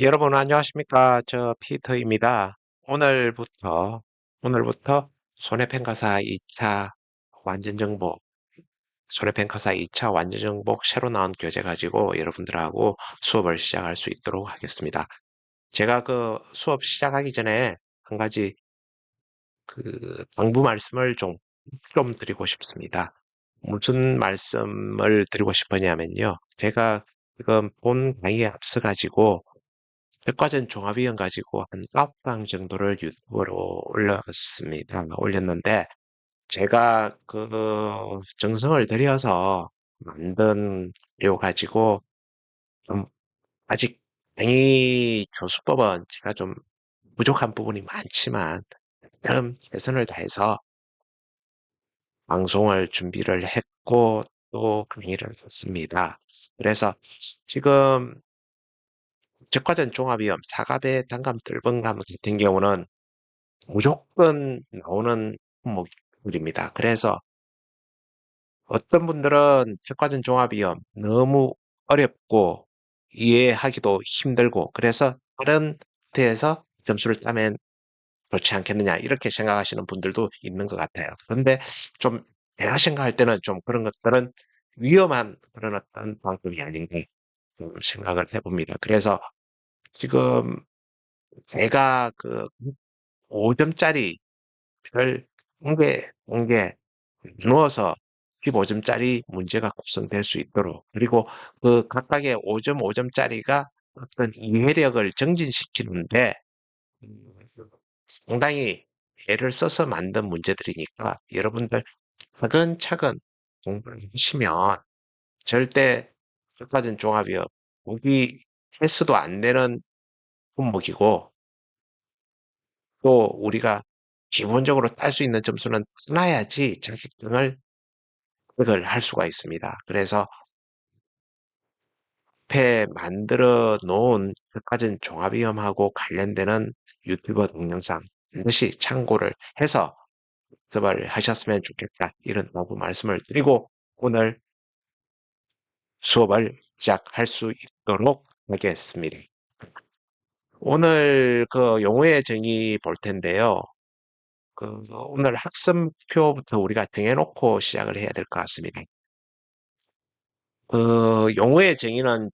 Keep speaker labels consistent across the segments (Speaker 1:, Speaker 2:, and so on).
Speaker 1: 여러분 안녕하십니까? 저 피터입니다. 오늘부터 손해평가사 2차 완전정복, 손해평가사 2차 완전정복 새로 나온 교재 가지고 여러분들하고 수업을 시작할 수 있도록 하겠습니다. 제가 그 수업 시작하기 전에 한 가지 당부 말씀을 좀 드리고 싶습니다. 무슨 말씀을 드리고 싶으냐면요. 제가 지금 본 강의에 앞서 가지고 백과전 종합위원 가지고 한 9강 정도를 유튜브로 올렸는데, 제가 정성을 들여서 만든 요 가지고 좀 아직 강의 교수법은 제가 좀 부족한 부분이 많지만, 그럼 최선을 다해서 방송을 준비를 했고, 또 강의를 했습니다. 그래서 지금 적과전 종합위험, 사갑의 단감, 뜰번감 같은 경우는 무조건 나오는 품목입니다. 그래서 어떤 분들은 적과전 종합위험 너무 어렵고 이해하기도 힘들고 그래서 다른 데에서 점수를 따면 좋지 않겠느냐 이렇게 생각하시는 분들도 있는 것 같아요. 그런데 좀 제가 생각할 때는 좀 그런 것들은 위험한 그런 어떤 방법이 아닌가 좀 생각을 해봅니다. 그래서 지금 제가 5점짜리 별 공개 누워서 15점짜리 문제가 구성될 수 있도록 그리고 그 각각의 5점, 5점짜리가 어떤 이해력을 정진시키는데 음, 상당히 애를 써서 만든 문제들이니까 여러분들 차근차근 공부를 하시면 절대 적가전 종합이요. 보기 패스도 안 되는 품목이고 또 우리가 기본적으로 딸 수 있는 점수는 따야지 자격증을 획을 할 수가 있습니다. 그래서 앞에 만들어 놓은 백과전 종합위험하고 관련되는 유튜버 동영상 반드시 참고를 해서 접을 하셨으면 좋겠다. 이런 너무 말씀을 드리고 오늘 수업을 시작할 수 있도록 하겠습니다. 오늘 용어의 정의 볼 텐데요. 오늘 학습표부터 우리가 정해놓고 시작을 해야 될 것 같습니다. 용어의 정의는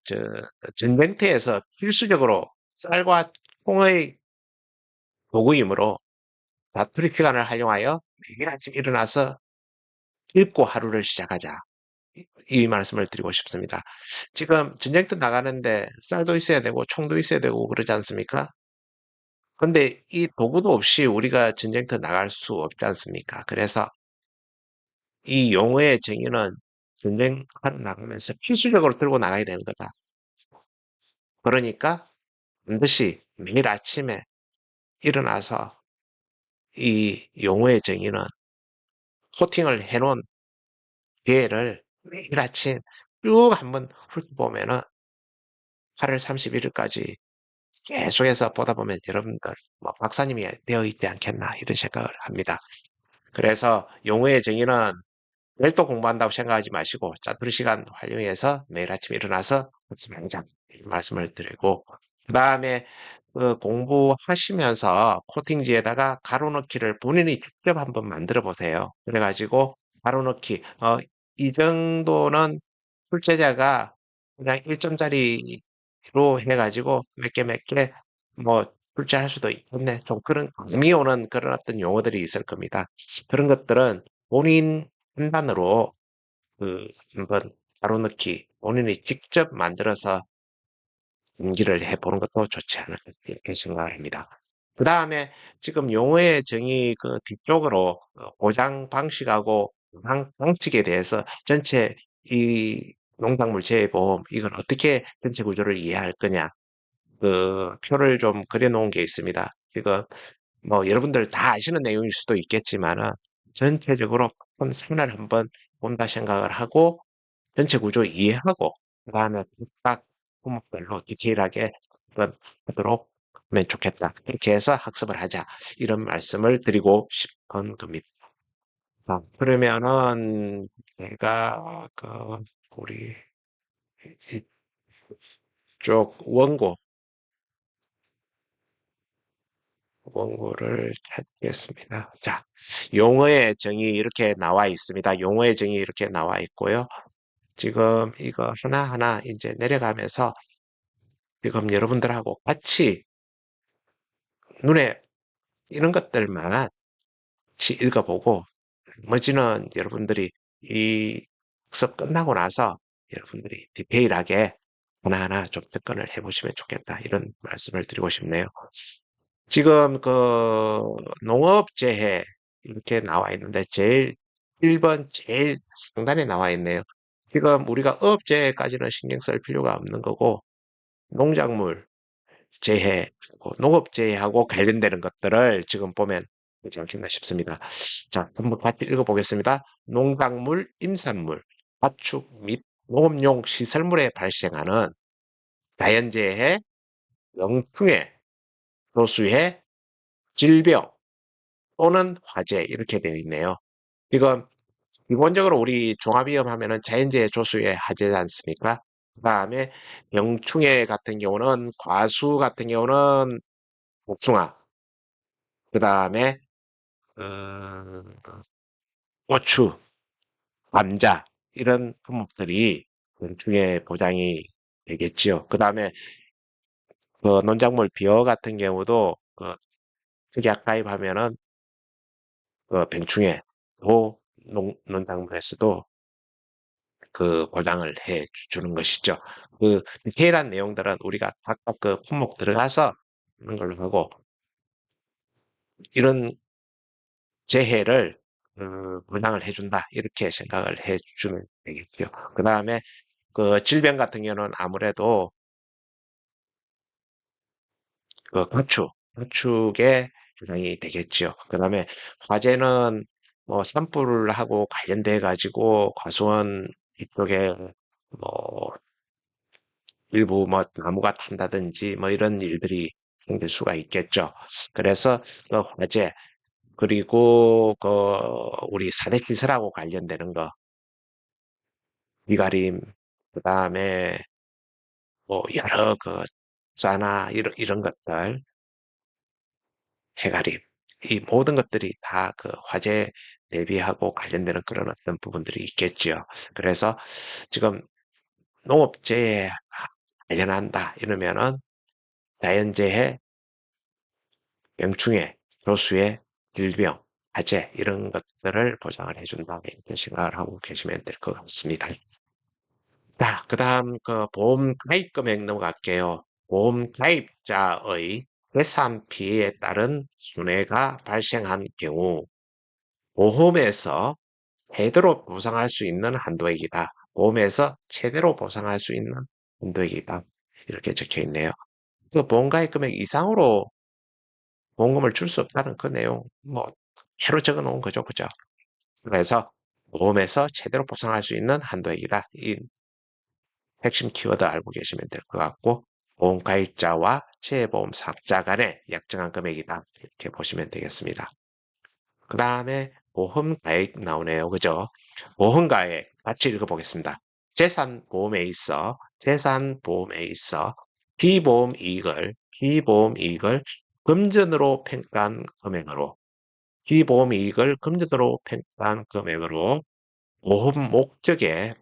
Speaker 1: 전쟁터에서 필수적으로 쌀과 총의 도구이므로 다투리 기간을 활용하여 매일 아침 일어나서 읽고 하루를 시작하자. 이 말씀을 드리고 싶습니다. 지금 전쟁터 나가는데 쌀도 있어야 되고 총도 있어야 되고 그러지 않습니까? 근데 이 도구도 없이 우리가 전쟁터 나갈 수 없지 않습니까? 그래서 이 용어의 정의는 전쟁하러 나가면서 필수적으로 들고 나가야 되는 거다. 그러니까 반드시 매일 아침에 일어나서 이 용어의 정의는 코팅을 해놓은 기회를 매일 아침 쭉 한번 훑어보면은 8월 31일까지 계속해서 보다 보면 여러분들 뭐 박사님이 되어 있지 않겠나 이런 생각을 합니다. 그래서 용어의 정의는 별도 공부한다고 생각하지 마시고 짜투리 시간 활용해서 매일 아침 일어나서 말장 말씀을 드리고 그 다음에 공부하시면서 코팅지에다가 가로넣기를 본인이 직접 한번 만들어 보세요. 그래가지고 가로넣기 이 정도는 출제자가 그냥 1점짜리로 해가지고 몇 개 뭐 출제할 수도 있겠네. 좀 그런 감이 오는 그런 어떤 용어들이 있을 겁니다. 그런 것들은 본인 판단으로 한번 가로넣기 본인이 직접 만들어서 연기를 해보는 것도 좋지 않을까 이렇게 생각을 합니다. 그 다음에 지금 용어의 정의 뒤쪽으로 보장 방식하고 방식에 대해서 전체 이 농작물 재해보험 이걸 어떻게 전체 구조를 이해할 거냐 표를 좀 그려놓은 게 있습니다. 지금 뭐 여러분들 다 아시는 내용일 수도 있겠지만은 전체적으로 큰 산을 한번 본다 생각을 하고 전체 구조 이해하고 그다음에 각 품목별로 디테일하게 한번 하도록 하면 좋겠다. 이렇게 해서 학습을 하자. 이런 말씀을 드리고 싶은 겁니다. 자, 그러면은 제가 우리 이쪽 원고 원고를 찾겠습니다. 자, 용어의 정의 이렇게 나와 있습니다. 용어의 정의 이렇게 나와 있고요. 지금 이거 하나하나 이제 내려가면서 지금 여러분들하고 같이 눈에 띄는 것들만 같이 읽어보고 나머지는 여러분들이 이 수업 끝나고 나서 여러분들이 디테일하게 하나하나 좀 접근을 해보시면 좋겠다. 이런 말씀을 드리고 싶네요. 지금 그 농업재해 이렇게 나와 있는데 제일 1번 제일 상단에 나와 있네요. 지금 우리가 어업재해까지는 신경 쓸 필요가 없는 거고 농작물 재해, 농업재해하고 관련되는 것들을 지금 보면 되지 않겠나 싶습니다. 자, 한번 같이 읽어보겠습니다. 농작물, 임산물, 가축 및 농업용 시설물에 발생하는 자연재해, 영풍해, 조수해, 질병 또는 화재 이렇게 되어 있네요. 이건 기본적으로 우리 종합위험 하면은 자연재해, 조수해, 화재지 않습니까? 그 다음에 병충해 같은 경우는 과수 같은 경우는 복숭아, 그 다음에 고추, 감자 이런 품목들이 병충해 보장이 되겠지요. 그 다음에 그 논작물 비어 같은 경우도 그 특약 가입하면은 그 병충해 도 논작물에서도 그 보장을 해 주는 것이죠. 그 디테일한 내용들은 우리가 각각 그 품목 들어가서 하는 걸로 하고 이런 재해를 보장을 해준다 이렇게 생각을 해주면 되겠죠. 그 다음에 그 질병 같은 경우는 아무래도 그 건축에 해당이 되겠죠. 그 다음에 화재는 뭐 산불하고 관련돼 가지고 과수원 이쪽에 뭐 일부 뭐 나무가 탄다든지 뭐 이런 일들이 생길 수가 있겠죠. 그래서 그 화재 그리고 그 우리 사대 기술하고 관련되는 거 비가림 그다음에 뭐 여러 그 쌀나 이런 것들 해가림 이 모든 것들이 다 그 화재 대비하고 관련되는 그런 어떤 부분들이 있겠지요. 그래서 지금 농업재해 관련한다 이러면은 자연재해, 병충해, 조수해, 질병, 화재 이런 것들을 보장을 해준다 이렇게 생각을 하고 계시면 될 것 같습니다. 자, 그다음 그 보험 가입 금액 넘어갈게요. 보험 가입자의 재산 피해에 따른 손해가 발생한 경우 보험에서 제대로 보상할 수 있는 한도액이다. 보험에서 최대로 보상할 수 있는 한도액이다. 이렇게 적혀 있네요. 그 보험 가입 금액 이상으로 보험금을 줄 수 없다는 그 내용 뭐 해로 적어 놓은 거죠. 그죠? 그래서 보험에서 제대로 보상할 수 있는 한도액이다. 이 핵심 키워드 알고 계시면 될 것 같고 보험 가입자와 재보험 사업자 간의 약정한 금액이다. 이렇게 보시면 되겠습니다. 그 다음에 보험 가액 나오네요. 그죠? 보험 가액 같이 읽어보겠습니다. 재산 보험에 있어 기보험 이익을 금전으로 평가한 금액으로 기보험 이익을 금전으로 평가한 금액으로 보험 목적에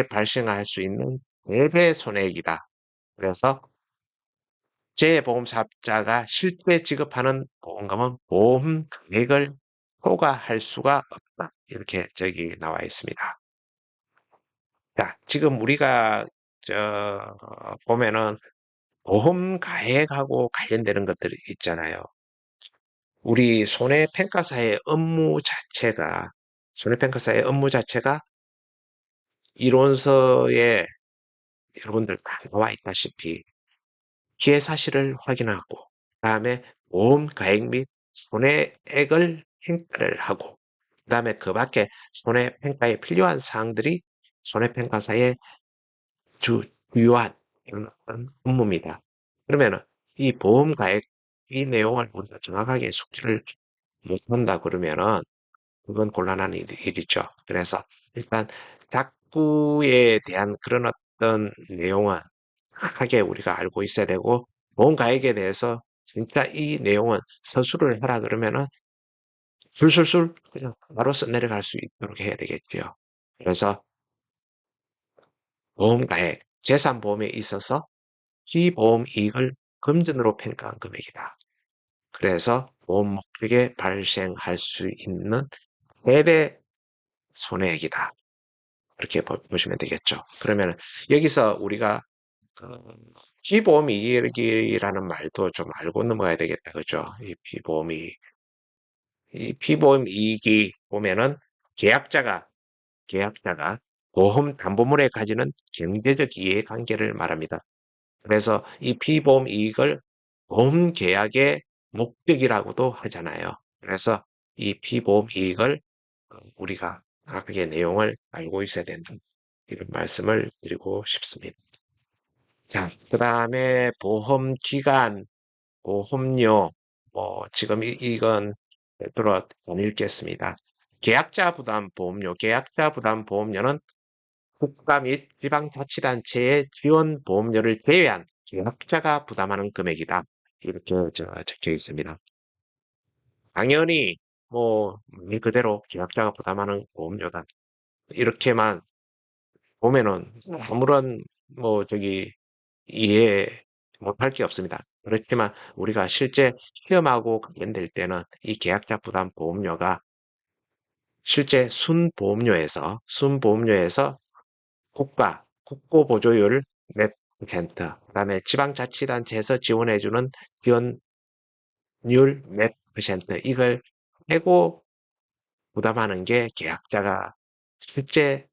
Speaker 1: 발생할 수 있는 대대 손해액이다. 그래서 재보험사업자가 실제 지급하는 보험금은 보험 금액을 초과할 수가 없다. 이렇게 저기 나와 있습니다. 자, 지금 우리가 보면은 보험 가액하고 관련되는 것들이 있잖아요. 우리 손해평가사의 업무 자체가 이론서에 여러분들 다 나와 있다시피 피해 사실을 확인하고 그다음에 보험 가액 및 손해액을 평가를 하고 그다음에 그 밖에 손해평가에 필요한 사항들이 손해평가사의 주요한 이런 어떤 업무입니다. 그러면은 이 보험 가액 이 내용을 우리가 정확하게 숙지를 못한다 그러면은 그건 곤란한 일이죠. 그래서 일단 작구에 대한 그런 어떤 내용은 정확하게 우리가 알고 있어야 되고 보험 가액에 대해서 진짜 이 내용은 서술을 하라 그러면은 술술술 그냥 바로 써내려갈 수 있도록 해야 되겠죠. 그래서 보험가액, 재산보험에 있어서 피보험 이익을 금전으로 평가한 금액이다. 그래서 보험 목적에 발생할 수 있는 최대 손해액이다. 그렇게 보시면 되겠죠. 그러면 여기서 우리가 그 피보험 이익이라는 말도 좀 알고 넘어가야 되겠다. 그죠? 이 피보험 이익이 보면은 계약자가 계약자가 보험 담보물에 가지는 경제적 이해관계를 말합니다. 그래서 이 피보험 이익을 보험 계약의 목적이라고도 하잖아요. 그래서 이 피보험 이익을 우리가 정확하게 내용을 알고 있어야 된다. 이런 말씀을 드리고 싶습니다. 자, 그 다음에 보험 기간, 보험료, 지금 이건 별도로 안 읽겠습니다. 계약자 부담 보험료, 계약자 부담 보험료는 국가 및 지방자치단체의 지원 보험료를 제외한 계약자가 부담하는 금액이다. 이렇게 적혀 있습니다. 당연히 말 그대로 계약자가 부담하는 보험료다. 이렇게만 보면은 아무런 이해 못할 게 없습니다. 그렇지만 우리가 실제 시험하고 관련될 때는 이 계약자 부담 보험료가 실제 순보험료에서 국고 보조율 몇 퍼센트, 그다음에 지방자치단체에서 지원해주는 지원율 몇 퍼센트, 이걸 빼고 부담하는 게 계약자가 실제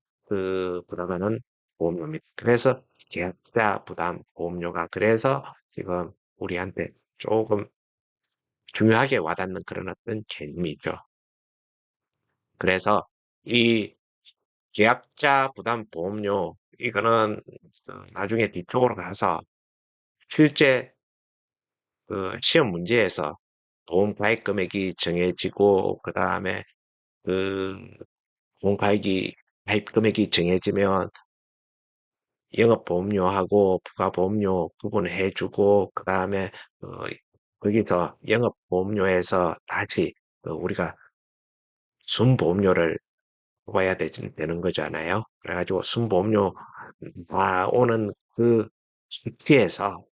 Speaker 1: 부담하는 보험료입니다. 그래서 계약자 부담 보험료가 그래서 지금 우리한테 조금 중요하게 와닿는 그런 어떤 개념이죠. 그래서 이 계약자 부담 보험료 이거는 나중에 뒤쪽으로 가서 실제 시험 문제에서 보험 가입 금액이 정해지고 그 다음에 그 보험 가입 금액이 정해지면 영업보험료하고 부가보험료 구분해주고 그 다음에 거기서 영업보험료에서 다시 우리가 순보험료를 뽑아야 되는 거잖아요. 그래가지고 순보험료 오는 그 수치에서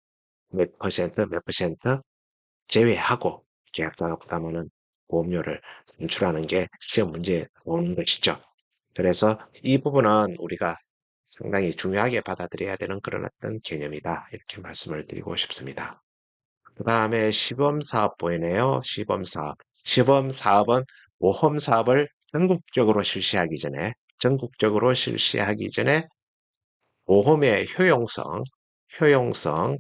Speaker 1: 몇 퍼센트 제외하고 계약자가 부담하는 보험료를 산출하는 게 시험 문제에 오는 것이죠. 그래서 이 부분은 우리가 상당히 중요하게 받아들여야 되는 그런 어떤 개념이다. 이렇게 말씀을 드리고 싶습니다. 그 다음에 시범사업 보이네요. 시범사업. 시범사업은 보험사업을 전국적으로 실시하기 전에 보험의 효용성,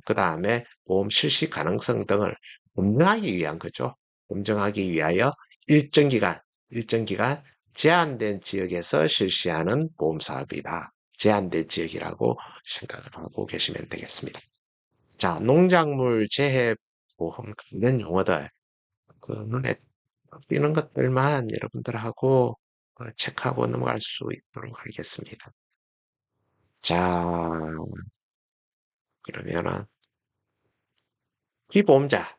Speaker 1: 그 다음에 보험 실시 가능성 등을 검증하기 위한 거죠. 검증하기 위하여 일정 기간 제한된 지역에서 실시하는 보험사업이다. 제한된 지역이라고 생각을 하고 계시면 되겠습니다. 자, 농작물 재해 보험 관련 용어들, 눈에 띄는 것들만 여러분들하고 체크하고 넘어갈 수 있도록 하겠습니다. 자, 그러면은 피보험자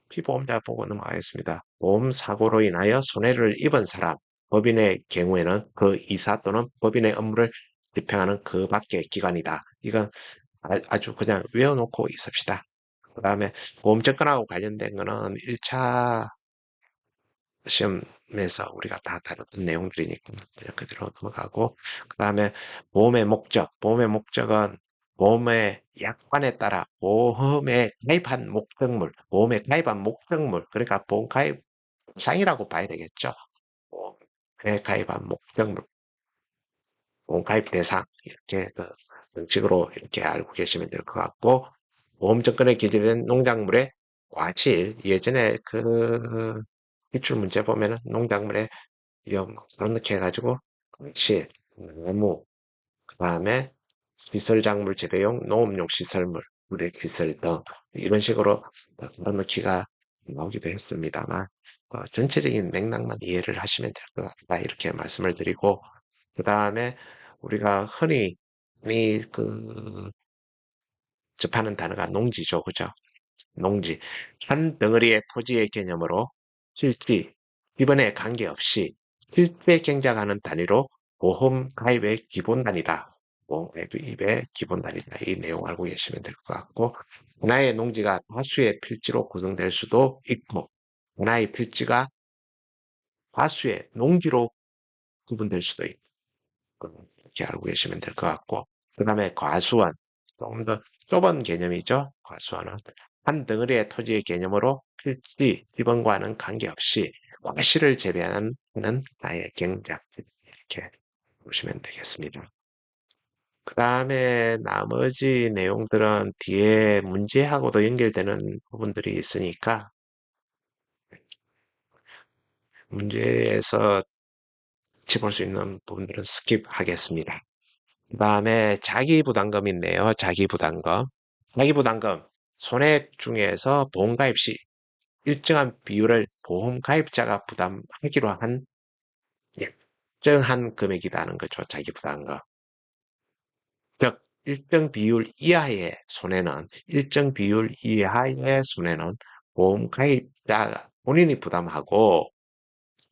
Speaker 1: 보고 넘어가겠습니다. 보험사고로 인하여 손해를 입은 사람, 법인의 경우에는 그 이사 또는 법인의 업무를 집행하는 그 밖의 기관이다. 이건 아주 그냥 외워놓고 있읍시다. 그 다음에 보험증권하고 관련된 거는 1차 시험에서 우리가 다 다뤘던 내용들이니까 그냥 그대로 넘어가고, 그 다음에 보험의 목적은 보험의 약관에 따라 보험에 가입한 목적물, 그러니까 보험 가입 상이라고 봐야 되겠죠. 보험에 가입한 목적물, 보험 가입 대상, 이렇게 식으로 이렇게 알고 계시면 될 것 같고, 보험증권에 기재된 농작물의 과실, 예전에 기출 문제 보면은 농작물의 위험 그런 렇게 해가지고 과실, 나무, 그 다음에 시설작물 재배용 농업용 시설물, 물의 기술 등 이런 식으로 그런 넣기가 나오기도 했습니다만 전체적인 맥락만 이해를 하시면 될 것 같다 이렇게 말씀을 드리고, 그 다음에 우리가 흔히 접하는 단어가 농지죠, 그죠? 농지, 한 덩어리의 토지의 개념으로 실지, 기본에 관계없이 실제 경작하는 단위로 보험 가입의 기본 단위다. 보험 가입의 기본 단위다. 이 내용 알고 계시면 될 것 같고, 하나의 농지가 다수의 필지로 구성될 수도 있고, 하나의 필지가 다수의 농지로 구분될 수도 있고, 이렇게 알고 계시면 될 것 같고, 그 다음에 과수원, 조금 더 좁은 개념이죠. 과수원은 한 덩어리의 토지의 개념으로 필지, 기본과는 관계없이 과실을 재배하는 나의 경작, 이렇게 보시면 되겠습니다. 그 다음에 나머지 내용들은 뒤에 문제하고도 연결되는 부분들이 있으니까 문제에서 짚을 수 있는 부분들은 스킵하겠습니다. 그 다음에 자기부담금 있네요. 자기부담금. 자기부담금. 손해액 중에서 보험가입 시 일정한 비율을 보험가입자가 부담하기로 한 일정한 금액이라는 거죠. 자기부담금. 즉, 일정 비율 이하의 손해는 보험가입자 본인이 부담하고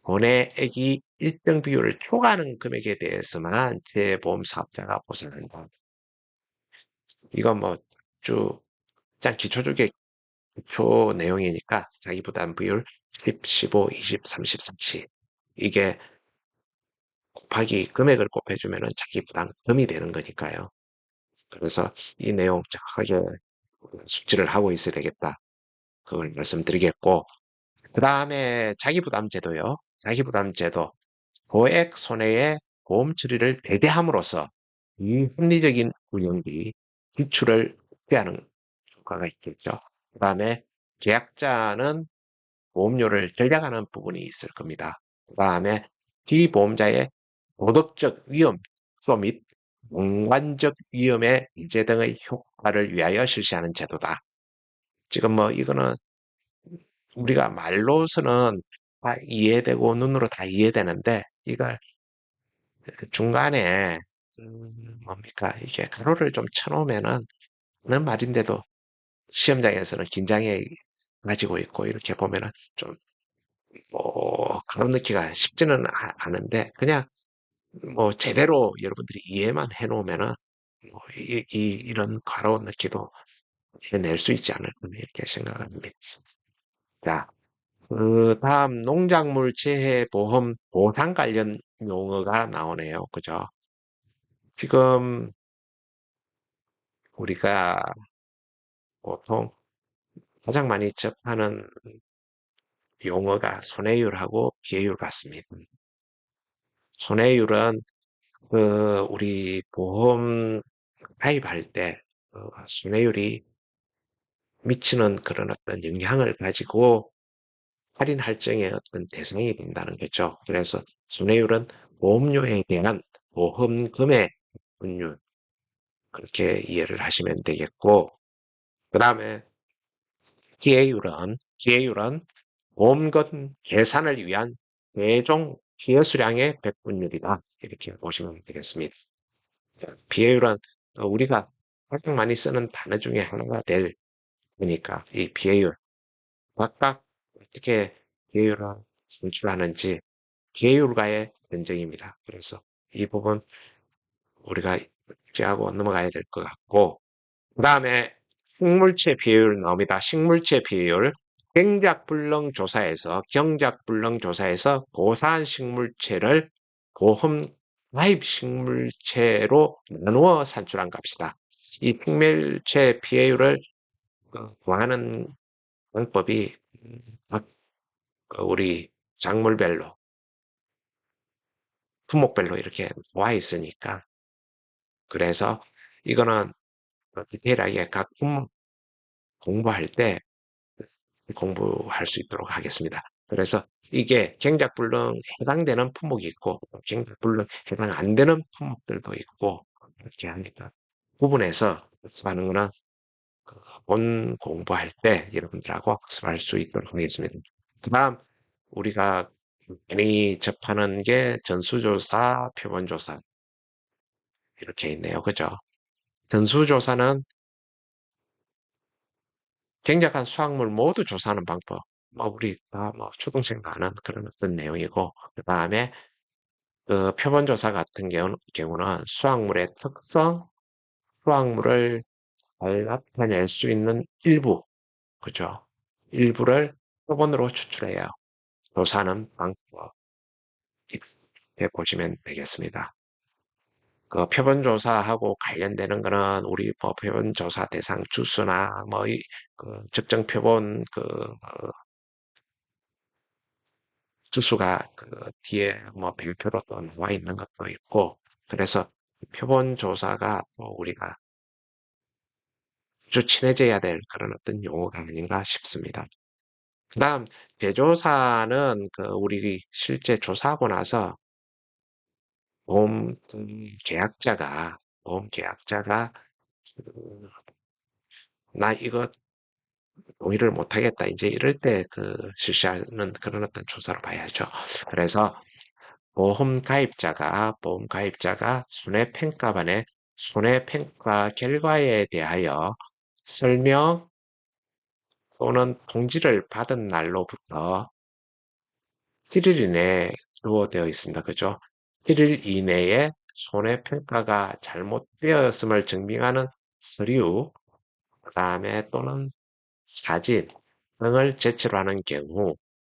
Speaker 1: 본해액이 일정 비율을 초과하는 금액에 대해서만 재보험 사업자가 보상한다. 이건 뭐 쭉 짠 기초적인 기초 내용이니까 자기 부담 비율 10, 15, 20, 30, 40 이게 곱하기 금액을 곱해주면은 자기 부담금이 되는 거니까요. 그래서 이 내용 정확하게 숙지를 하고 있어야 되겠다. 그걸 말씀드리겠고 그 다음에 자기부담제도요. 자기부담제도 고액 손해의 보험 처리를 배대함으로써 비합리적인 운영비 지출을 확대하는 효과가 있겠죠. 그 다음에 계약자는 보험료를 절약하는 부분이 있을 겁니다. 그 다음에 피보험자의 도덕적 위험 및 공관적 위험의 인제 등의 효과를 위하여 실시하는 제도다. 지금 뭐 이거는 우리가 말로서는 다 이해되고 눈으로 다 이해되는데 이걸 중간에 뭡니까 이게 가로를 좀 쳐놓으면은 하는 말인데도 시험장에서는 긴장해 가지고 있고 이렇게 보면은 좀 가로 넣기가 쉽지는 않은데 그냥 뭐 제대로 여러분들이 이해만 해놓으면은 뭐 이런 가로 넣기도 해낼 수 있지 않을까 이렇게 생각합니다. 자, 그 다음 농작물 재해 보험 보상 관련 용어가 나오네요. 그죠? 지금 우리가 보통 가장 많이 접하는 용어가 손해율하고 비해율 같습니다. 손해율은 우리 보험 가입할 때 손해율이 미치는 그런 어떤 영향을 가지고 할인 할증의 어떤 대상이 된다는 거죠. 그래서 손해율은 보험료에 대한 보험금의 분율 그렇게 이해를 하시면 되겠고 그 다음에 기회율은 보험금 계산을 위한 최종 피해 수량의 백분율이다. 이렇게 보시면 되겠습니다. 비회율은 우리가 가장 많이 쓰는 단어 중에 하나가 될 거니까 이 비회율 각각 어떻게 비회율을 산출하는지 계율과의 전쟁입니다. 그래서 이 부분 우리가 숙지하고 넘어가야 될 것 같고 그 다음에 식물체 비율 나옵니다. 식물체 비율 경작불능조사에서 고사한 식물체를 보험 가입 식물체로 나누어 산출한 값이다. 이 식물체 비율을 구하는 방법이 우리 작물별로 품목별로 이렇게 와 있으니까 그래서 이거는 디테일하게 각 품목 공부할 때 공부할 수 있도록 하겠습니다. 그래서 이게 경작불능에 해당되는 품목이 있고 경작불능 해당 안 되는 품목들도 있고 이렇게 하니까 구분해서 학습하는 거는 본 공부할 때 여러분들하고 학습할 수 있도록 하겠습니다. 그 다음 우리가 많이 접하는 게 전수조사, 표본조사 이렇게 있네요. 그죠? 전수조사는 경작한 수확물 모두 조사하는 방법. 뭐 우리 다 뭐 초등생도 아는 그런 어떤 내용이고, 그다음에 그 표본조사 같은 경우는 수확물의 특성, 수확물을 잘 나타낼 수 있는 일부, 그죠? 일부를 표본으로 추출해요. 조사하는 방법 이렇게 보시면 되겠습니다. 그 표본조사하고 관련되는 거는 우리 뭐 표본조사 대상 주수나 뭐 그 측정 표본 그 주수가 그 뒤에 뭐 별표로 또 나와 있는 것도 있고, 그래서 표본조사가 또 우리가 아주 친해져야 될 그런 어떤 용어가 아닌가 싶습니다. 그다음 대조사는 그 우리 실제 조사하고 나서 보험 계약자가 그, 나 이거 동의를 못하겠다 이제 이럴 때 그 실시하는 그런 어떤 조사로 봐야죠. 그래서 보험 가입자가 손해평가반의 손해평가 결과에 대하여 설명 또는 통지를 받은 날로부터 7일 이내에 주어되어 있습니다. 그죠? 7일 이내에 손해평가가 잘못되었음을 증명하는 서류, 그 다음에 또는 사진 등을 제출을 하는 경우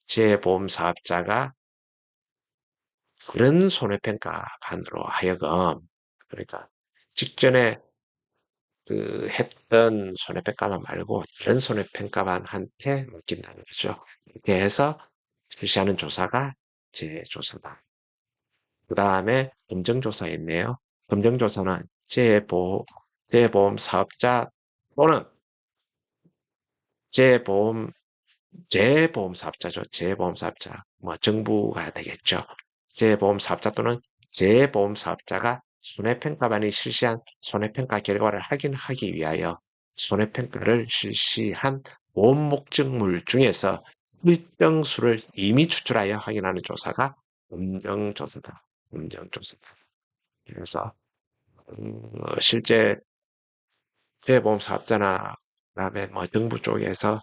Speaker 1: 재보험사업자가 그런 손해평가반으로 하여금, 그러니까 직전에 그 했던 손해평가반 말고 다른 손해평가반한테 맡긴다는 거죠. 이렇게 해서 실시하는 조사가 재조사다. 그 다음에 검증조사 있네요. 검증조사는 재보험 사업자 또는 재보험 재보험 사업자죠. 재보험 사업자. 뭐 정부가 되겠죠. 재보험 사업자 또는 재보험 사업자가 손해평가반이 실시한 손해평가 결과를 확인하기 위하여 손해평가를 실시한 보험 목적물 중에서 일정 수를 이미 추출하여 확인하는 조사가 검정조사다. 검정조사다. 그래서 실제 재보험 사업자나 그다음에 뭐 정부 쪽에서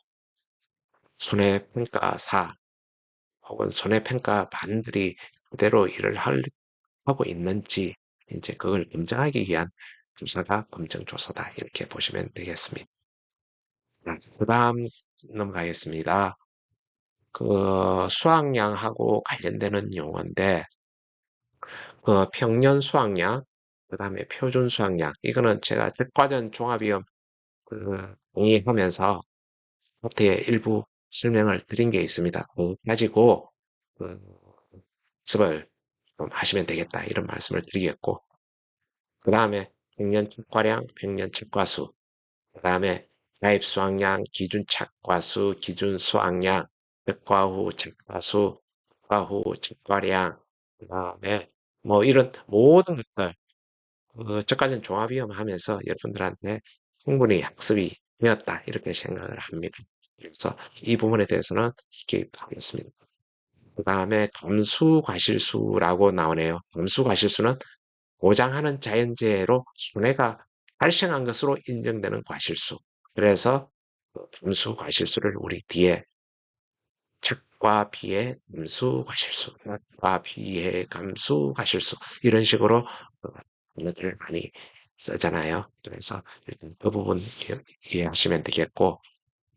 Speaker 1: 손해평가사 혹은 손해평가반들이 그대로 하고 있는지 이제 그걸 검증하기 위한 조사가 검증조사다 이렇게 보시면 되겠습니다. 그 다음 넘어가겠습니다. 그 수확량하고 관련되는 용어인데 그 평년 수확량, 그 다음에 표준 수확량 이거는 제가 적과전 종합위험 그 동의하면서 어떻게 일부 설명을 드린 게 있습니다. 그거 가지고 그 연습을 좀 하시면 되겠다 이런 말씀을 드리겠고, 그 다음에 평년 착과량, 평년 착과수, 그 다음에 가입 수확량, 기준 착과수, 기준 수확량, 적과 후 착과수, 적과 후 착과량, 그 다음에 뭐 이런 모든 것들 저까지는 종합위험하면서 여러분들한테 충분히 학습이 되었다 이렇게 생각을 합니다. 그래서 이 부분에 대해서는 스킵 하겠습니다. 그 다음에 감수과실수라고 나오네요. 감수과실수는 보장하는 자연재해로 손해가 발생한 것으로 인정되는 과실수. 그래서 감수과실수를 우리 뒤에 착과 비의 감수과실수, 착과 비의 감수과실수 이런 식으로 단어들을 많이 쓰잖아요. 그래서 일단 그 부분 이해하시면 되겠고,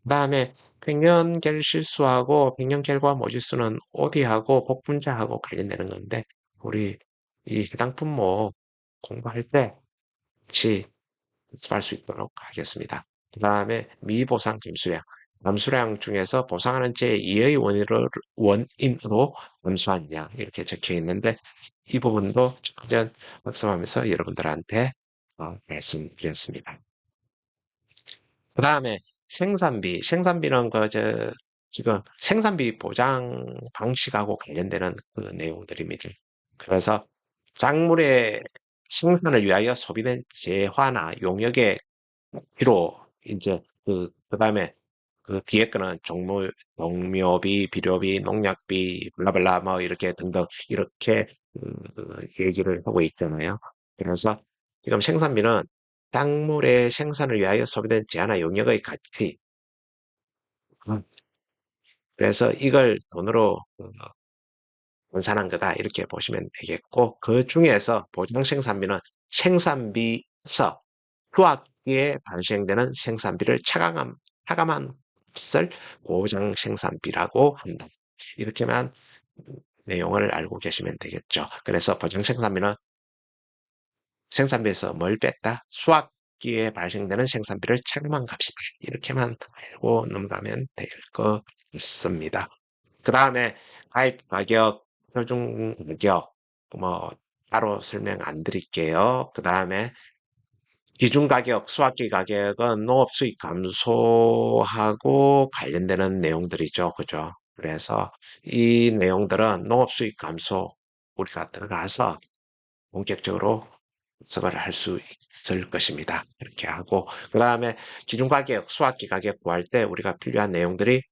Speaker 1: 그 다음에 평년결 실수하고 평년결과 모지수는 오디하고 복분자하고 관련되는 건데 우리 이 해당 분모 공부할 때 같이 연습할 수 있도록 하겠습니다. 그 다음에 미보상 감수량. 감수량 중에서 보상하는 제2의 원인으로 감수한 양 이렇게 적혀 있는데 이 부분도 전 학습하면서 여러분들한테 말씀드렸습니다. 그 다음에 생산비는 지금 생산비 보장 방식하고 관련되는 그 내용들입니다. 그래서 작물의 생산을 위하여 소비된 재화나 용역의 비로 이제 그다음에 그 뒤에 거는 종묘비, 비료비, 농약비, 블라블라 뭐 이렇게 등등 이렇게 얘기를 하고 있잖아요. 그래서 지금 생산비는 작물의 생산을 위하여 소비된 재화나 용역의 가치, 음, 그래서 이걸 돈으로 분산한 거다 이렇게 보시면 되겠고 그 중에서 보장 생산비는 생산비에서 후학기에 발생되는 생산비를 차감한 것을 보장 생산비라고 한다. 이렇게만 내용을 알고 계시면 되겠죠. 그래서 보장 생산비는 생산비에서 뭘 뺐다? 수학기에 발생되는 생산비를 차감한 값이다. 이렇게만 알고 넘어가면 될 것 같습니다. 그 다음에 가입 가격, 표준 가격, 뭐 따로 설명 안 드릴게요. 그 다음에 기준 가격, 수학기 가격은 농업 수익 감소하고 관련되는 내용들이죠. 그죠? 그래서 이 내용들은 농업 수익 감소 우리가 들어가서 본격적으로 분석을 할 수 있을 것입니다. 이렇게 하고 그 다음에 기준 가격, 수학기 가격 구할 때 우리가 필요한 내용들이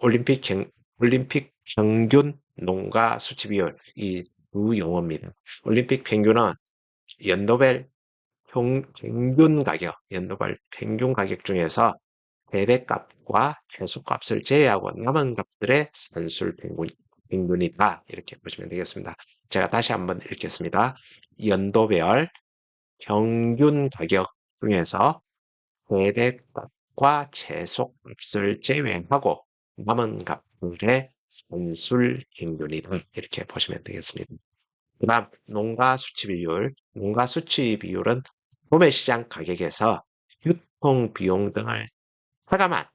Speaker 1: 올림픽, 올림픽 평균 농가 수치 비율 이 두 용어입니다. 올림픽 평균은 연도별 평균 가격, 연도별 평균 가격 중에서 대배값과 최소값을 제외하고 남은 값들의 산술 평균이다. 이렇게 보시면 되겠습니다. 제가 다시 한번 읽겠습니다. 연도별 평균 가격 중에서 대배값과 최소값을 제외하고 남은 값들의 산술 평균이다. 이렇게 보시면 되겠습니다. 그 다음 농가 수치 비율. 농가 수치 비율은 도매시장 가격에서 유통 비용 등을 차감한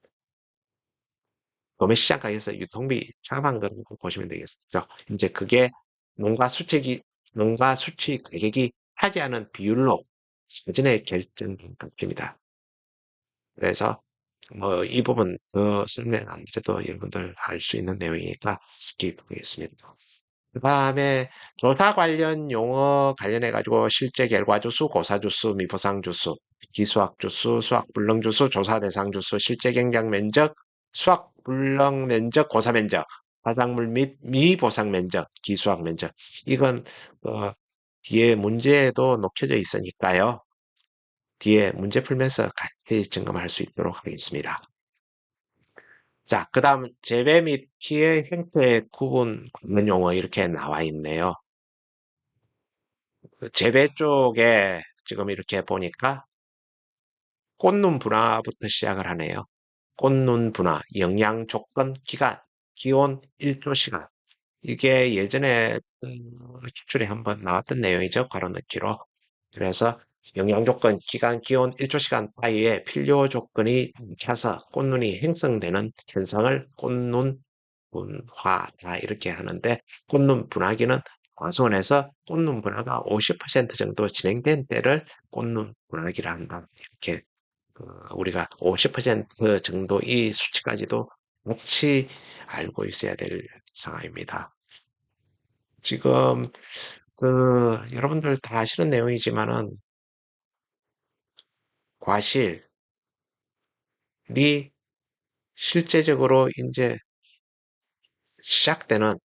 Speaker 1: 도매시장 가격에서 유통비 차감한 걸 보시면 되겠죠. 이제 그게 농가 수치기 농가 수치 가격이 차지하는 비율로 사전에 결정된 값입니다. 그래서 뭐 이 부분 더 설명 안 드려도 여러분들 알 수 있는 내용이니까 스킵하겠습니다. 그 다음에 조사 관련 용어 관련해 가지고 실제 결과 주수, 고사 주수, 미보상 주수, 기수학 주수, 수학 불능 주수, 조사 대상 주수, 실제 경작 면적, 수학 불능 면적, 고사 면적, 화작물 및 미보상 면적, 기수학 면적. 이건 뒤에 문제에도 녹혀져 있으니까요. 뒤에 문제 풀면서 같이 점검할 수 있도록 하겠습니다. 자, 그 다음 재배 및 피해 형태 구분 관련 용어 이렇게 나와 있네요. 그 재배 쪽에 지금 이렇게 보니까 꽃눈 분화부터 시작을 하네요. 꽃눈 분화, 영양 조건, 기간, 기온, 일조 시간. 이게 예전에 기출에 한번 나왔던 내용이죠. 괄호 넣기로. 그래서 영양 조건, 기간, 기온, 일조 시간 사이에 필요 조건이 차서 꽃눈이 형성되는 현상을 꽃눈 분화다 이렇게 하는데 꽃눈 분화기는 과수원에서 꽃눈 분화가 50% 정도 진행된 때를 꽃눈 분화기라 한다. 이렇게 우리가 50% 정도 이 수치까지도 같이 알고 있어야 될 상황입니다. 지금 여러분들 다 아시는 내용이지만은 과실이 실제적으로 이제 시작되는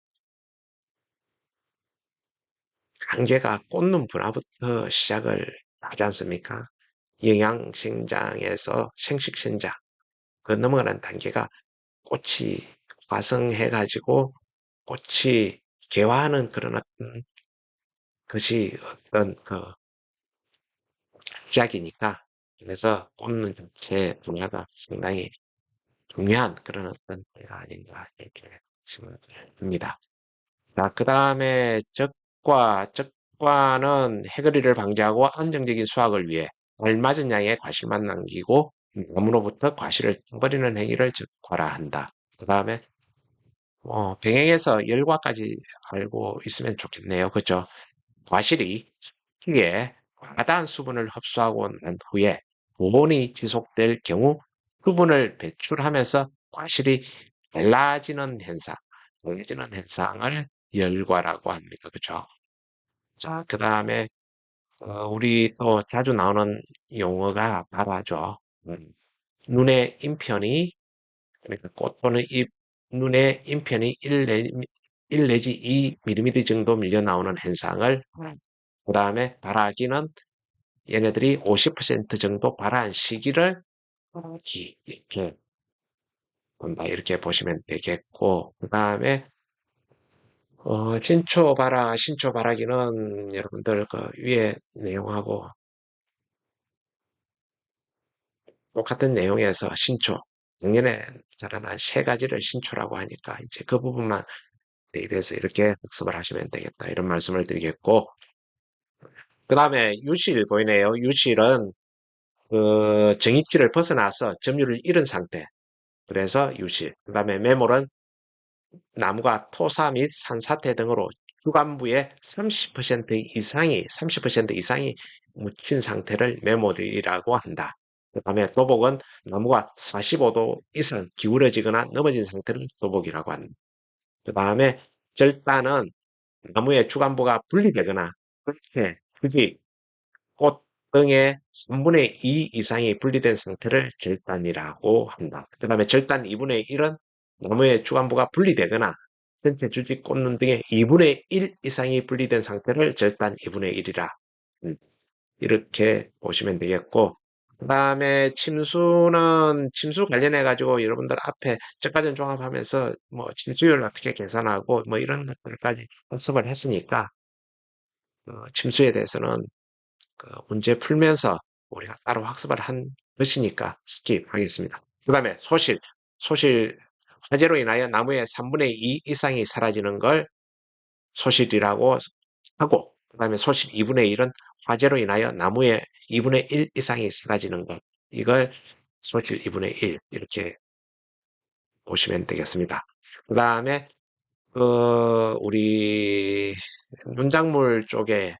Speaker 1: 단계가 꽃눈 분화부터 시작을 하지 않습니까? 영양생장에서 생식생장, 그 넘어가는 단계가 꽃이 화성해가지고 꽃이 개화하는 그런 어떤 것이 어떤 시작이니까 그래서 꽃눈 자체 분야가 상당히 중요한 그런 어떤 때가 아닌가 이렇게 생각을 합니다. 자, 그 다음에 적과는 해거리를 방지하고 안정적인 수확을 위해 알맞은 양의 과실만 남기고 나무로부터 과실을 버리는 행위를 적과라 한다. 그 다음에 병행해서 열과까지 알고 있으면 좋겠네요. 그죠? 과실이 특유의 과다한 수분을 흡수하고 난 후에 보온이 지속될 경우 수분을 배출하면서 과실이 달라지는 현상을 열과라고 합니다. 그죠? 자, 그 다음에 우리 또 자주 나오는 용어가 바라죠. 눈의 인편이 그러니까 꽃 또는 잎 눈의 인편이 1 내지 2mm 정도 밀려 나오는 현상을 그 다음에 발화기는 얘네들이 50% 정도 발화한 시기를 발화기 이렇게 본다. 이렇게 보시면 되겠고, 그 다음에, 신초 바라기는 여러분들 그 위에 내용하고 똑같은 내용에서 신초, 작년에 자라난 세 가지를 신초라고 하니까 이제 그 부분만 대입해서 이렇게 학습을 하시면 되겠다. 이런 말씀을 드리겠고, 그 다음에 유실 보이네요. 유실은 그 정익기를 벗어나서 점유율을 잃은 상태. 그래서 유실. 그 다음에 매몰은 나무가 토사 및 산사태 등으로 주간부의 30% 이상이 묻힌 상태를 매몰이라고 한다. 그 다음에 도복은 나무가 45도 이상 기울어지거나 넘어진 상태를 도복이라고 한다. 그 다음에 절단은 나무의 주간부가 분리되거나 끝에 흙이 꽃 등의 3분의 2 이상이 분리된 상태를 절단이라고 한다. 그 다음에 절단 2분의 1은 나무의 주간부가 분리되거나 전체 주지 꽃눈 등의 2분의 1 이상이 분리된 상태를 절단 2분의 1이라. 이렇게 보시면 되겠고, 그 다음에 침수 관련해 가지고 여러분들 앞에 저까지는 종합하면서 뭐 침수율 어떻게 계산하고 뭐 이런 것들까지 학습을 했으니까 침수에 대해서는 그 문제 풀면서 우리가 따로 학습을 한 것이니까 스킵하겠습니다. 그 다음에 소실, 화재로 인하여 나무의 3분의 2 이상이 사라지는 걸 소실이라고 하고, 그 다음에 소실 2분의 1은 화재로 인하여 나무의 2분의 1 이상이 사라지는 것, 이걸 소실 2분의 1 이렇게 보시면 되겠습니다. 그 다음에 우리 논작물 쪽에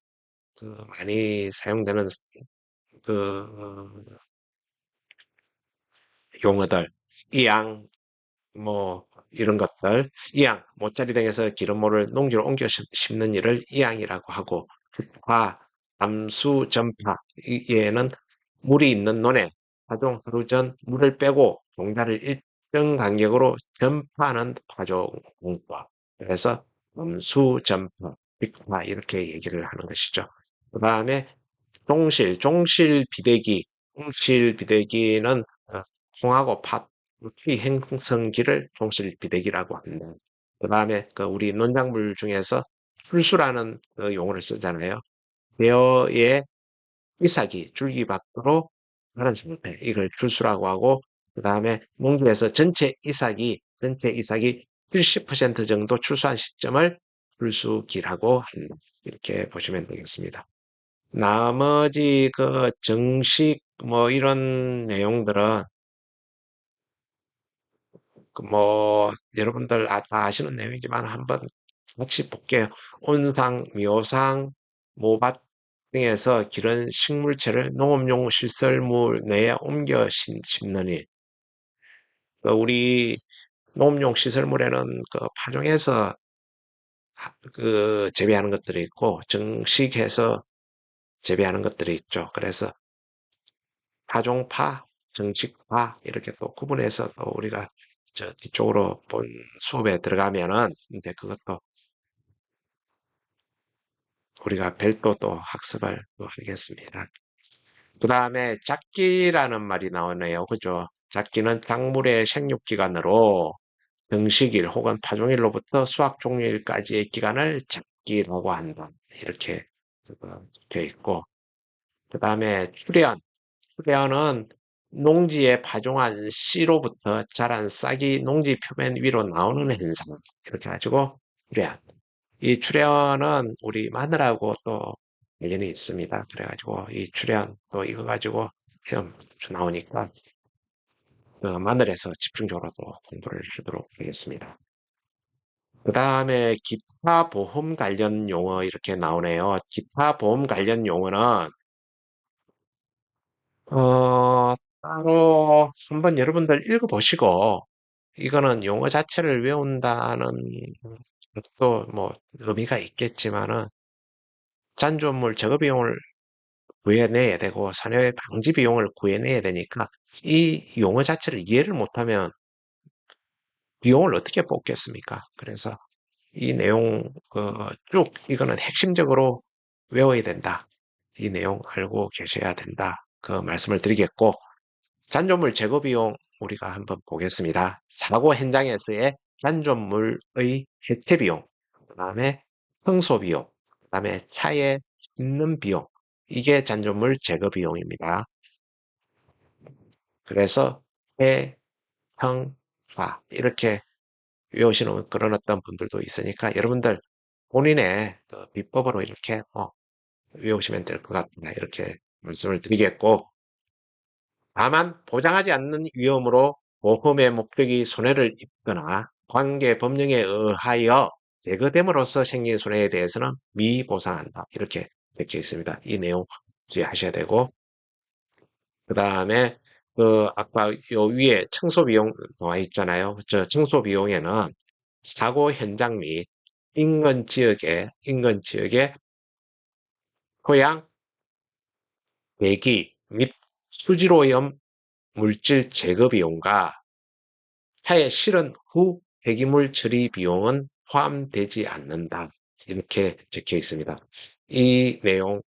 Speaker 1: 많이 사용되는 그 용어들, 이양, 뭐 이런 것들, 이양, 모짜리 등에서 기름모를 농지로 옮겨 심는 일을 이양이라고 하고, 화, 담수, 전파, 얘는 물이 있는 논에 파종 하루 전 물을 빼고 종자를 일정 간격으로 전파하는 파종 공법. 그래서 담수, 전파, 직파 이렇게 얘기를 하는 것이죠. 그 다음에 종실 비대기는 콩하고 팥, 키 행성기를 종실 비대기라고 합니다. 그 다음에 우리 논작물 중에서 풀수라는 용어를 쓰잖아요. 베어의 이삭이 줄기 밖으로 그런 상태, 이걸 풀수라고 하고, 그 다음에 농지에서 전체 이삭이 70% 정도 출수한 시점을 풀수기라고 한다. 이렇게 보시면 되겠습니다. 나머지 정식 뭐 이런 내용들은 여러분들 다 아시는 내용이지만 한번 같이 볼게요. 온상, 묘상, 모밭 등에서 기른 식물체를 농업용 시설물 내에 옮겨 심는 일. 우리 농업용 시설물에는 파종해서 재배하는 것들이 있고 정식해서 재배하는 것들이 있죠. 그래서 파종파, 정식파 이렇게 또 구분해서 또 우리가 저 뒤쪽으로 본 수업에 들어가면은 이제 그것도 우리가 별도 또 학습을 또 하겠습니다. 그 다음에 작기라는 말이 나오네요. 그죠? 작기는 작물의 생육기간으로 정식일 혹은 파종일로부터 수확 종료일까지의 기간을 작기라고 한다. 이렇게 되어 있고, 그 다음에 수련은 농지에 파종한 씨로부터 자란 싹이 농지 표면 위로 나오는 현상. 이렇게 가지고 수련. 이 출현은 우리 마늘하고 또 관련이 있습니다. 그래가지고 이 출현 또 이거 가지고 시험 나오니까 마늘에서 집중적으로 또 공부를 하도록 하겠습니다. 그 다음에 기타 보험 관련 용어 이렇게 나오네요. 기타 보험 관련 용어는 따로 한번 여러분들 읽어보시고, 이거는 용어 자체를 외운다는 것도 뭐 의미가 있겠지만은, 잔존물 제거 비용을 구해내야 되고, 산재 방지 비용을 구해내야 되니까, 이 용어 자체를 이해를 못하면 비용을 어떻게 뽑겠습니까? 그래서 이 내용, 이거는 핵심적으로 외워야 된다. 이 내용 알고 계셔야 된다. 그 말씀을 드리겠고, 잔존물 제거 비용 우리가 한번 보겠습니다. 사고 현장에서의 단조물의 해체 비용, 그 다음에 청소 비용, 그 다음에 차에 싣는 비용, 이게 잔존물 제거 비용입니다. 그래서 해, 형, 사 이렇게 외우시는 그런 어떤 분들도 있으니까 여러분들 본인의 그 비법으로 이렇게 외우시면 될 것 같다. 이렇게 말씀을 드리겠고, 다만 보장하지 않는 위험으로 보험의 목적이 손해를 입거나 관계 법령에 의하여 제거됨으로써 생긴 손해에 대해서는 미보상한다. 이렇게 적혀 있습니다. 이 내용 주의하셔야 되고, 그 다음에 그 아까 요 위에 청소 비용 나와 있잖아요. 저 청소 비용에는 사고 현장 및 인근 지역의 토양, 대기 및 수질오염 물질 제거 비용과 차에 실은 후 폐기물 처리 비용은 포함되지 않는다. 이렇게 적혀 있습니다. 이 내용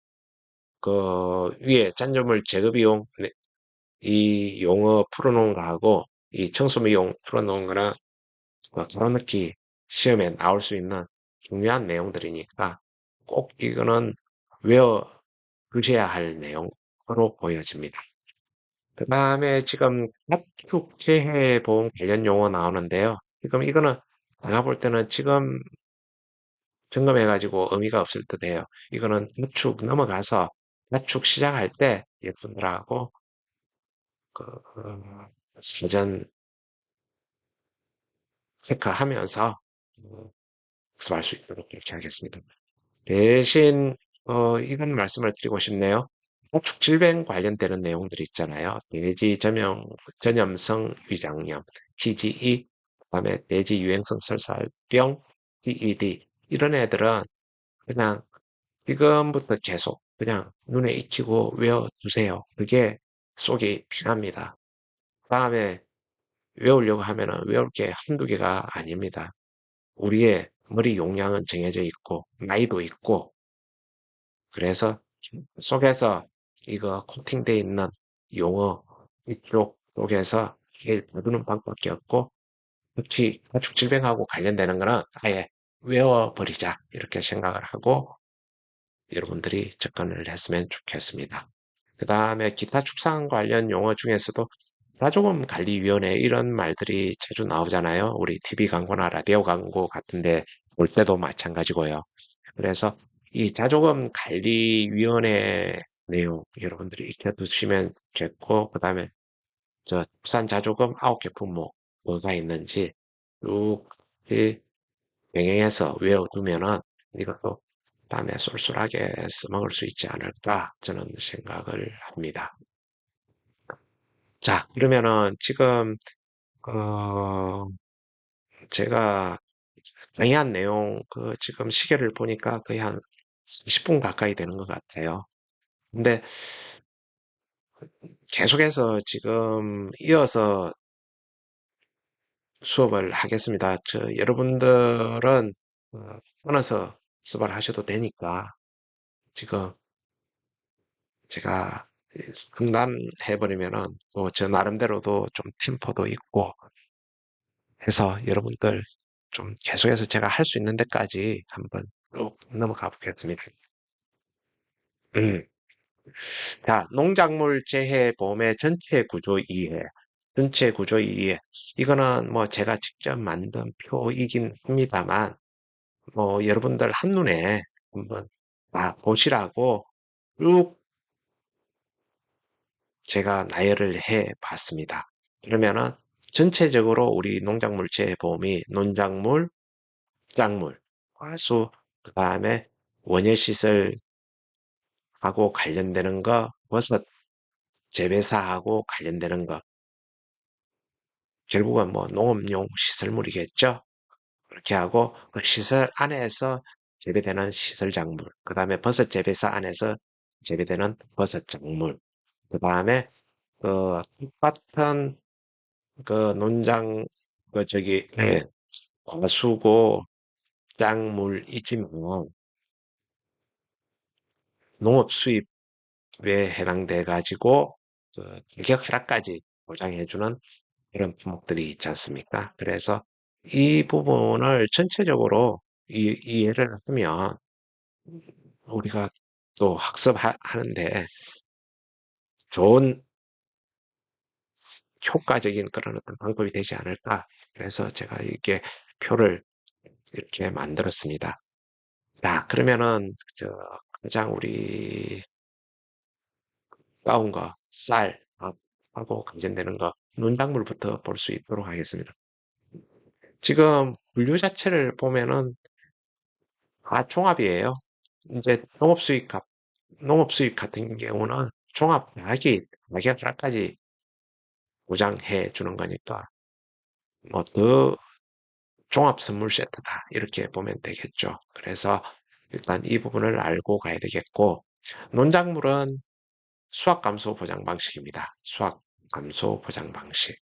Speaker 1: 그 위에 잔여물 제거 비용 이 용어 풀어놓은 거하고 이 청소 비용 풀어놓은 거는 걸어넣기 시험에 나올 수 있는 중요한 내용들이니까 꼭 이거는 외워 두셔야 할 내용으로 보여집니다. 그 다음에 지금 가축 재해 보험 관련 용어 나오는데요. 지금 이거는 제가 볼 때는 지금 점검해가지고 의미가 없을 듯해요. 이거는 가축 넘어가서 가축 시작할 때 여러분들하고 사전 체크하면서 학습할 수 있도록 그렇게 하겠습니다. 대신 이건 말씀을 드리고 싶네요. 가축 질병 관련되는 내용들이 있잖아요. 전염성 위장염, TGE, 그다음에 돼지 유행성 설사병, DED 이런 애들은 그냥 지금부터 계속 그냥 눈에 익히고 외워두세요. 그게 속이 편합니다. 다음에 외우려고 하면은 외울 게 한두 개가 아닙니다. 우리의 머리 용량은 정해져 있고 나이도 있고 그래서 속에서 이거 코팅되어 있는 용어 이쪽 쪽에서 제일 모르는 방법밖에 없고 특히 가축 질병하고 관련되는 거는 아예 외워버리자 이렇게 생각을 하고 여러분들이 접근을 했으면 좋겠습니다. 그 다음에 기타 축산 관련 용어 중에서도 자조금관리위원회 이런 말들이 자주 나오잖아요. 우리 TV 광고나 라디오 광고 같은데 볼 때도 마찬가지고요. 그래서 이 자조금관리위원회 내용 여러분들이 익혀두시면 좋겠고 그 다음에 저 국산 자조금 9개 품목 뭐가 있는지 쭉 병행해서 외워두면은 이것도 다음에 쏠쏠하게 써먹을 수 있지 않을까 저는 생각을 합니다. 자, 그러면은 지금 제가 강의한 내용 지금 시계를 보니까 거의 한 20분 가까이 되는 것 같아요. 근데 계속해서 지금 이어서 수업을 하겠습니다. 여러분들은 끊어서 수업을 하셔도 되니까 지금 제가 중단해버리면은 또 저 나름대로도 좀 템포도 있고 해서 여러분들 좀 계속해서 제가 할 수 있는 데까지 한번 쭉 넘어가 보겠습니다. 음. 자, 농작물 재해 보험의 전체 구조 이해. 전체 구조 이해. 이거는 뭐 제가 직접 만든 표이긴 합니다만, 뭐 여러분들 한눈에 한번 다 보시라고 쭉 제가 나열을 해 봤습니다. 그러면은 전체적으로 우리 농작물 재해 보험이 농작물, 작물, 과수, 그 다음에 원예시설하고 관련되는 거, 버섯 재배사하고 관련되는 거, 결국은 뭐 농업용 시설물이겠죠. 그렇게 하고 그 시설 안에서 재배되는 시설 작물, 그 다음에 버섯 재배사 안에서 재배되는 버섯 작물, 그 다음에 그 똑같은 그 논장 과수고 작물이지만 농업 수입에 해당돼 가지고 그 가격 하락까지 보장해주는 이런 품목들이 있지 않습니까? 그래서 이 부분을 전체적으로 이해를 하면 우리가 또 학습하는데 좋은 효과적인 그런 어떤 방법이 되지 않을까. 그래서 제가 이게 표를 이렇게 만들었습니다. 자, 그러면은 가장 우리 가운 거, 쌀, 밥하고 관련되는 거, 농작물부터 볼 수 있도록 하겠습니다. 지금 분류 자체를 보면은 다 종합이에요. 이제 농업 수입 같은 경우는 종합 가격까지 보장해 주는 거니까 뭐 더 종합 선물 세트다 이렇게 보면 되겠죠. 그래서 일단 이 부분을 알고 가야 되겠고 농작물은 수확 감소 보장 방식입니다. 수확 감소 보장 방식.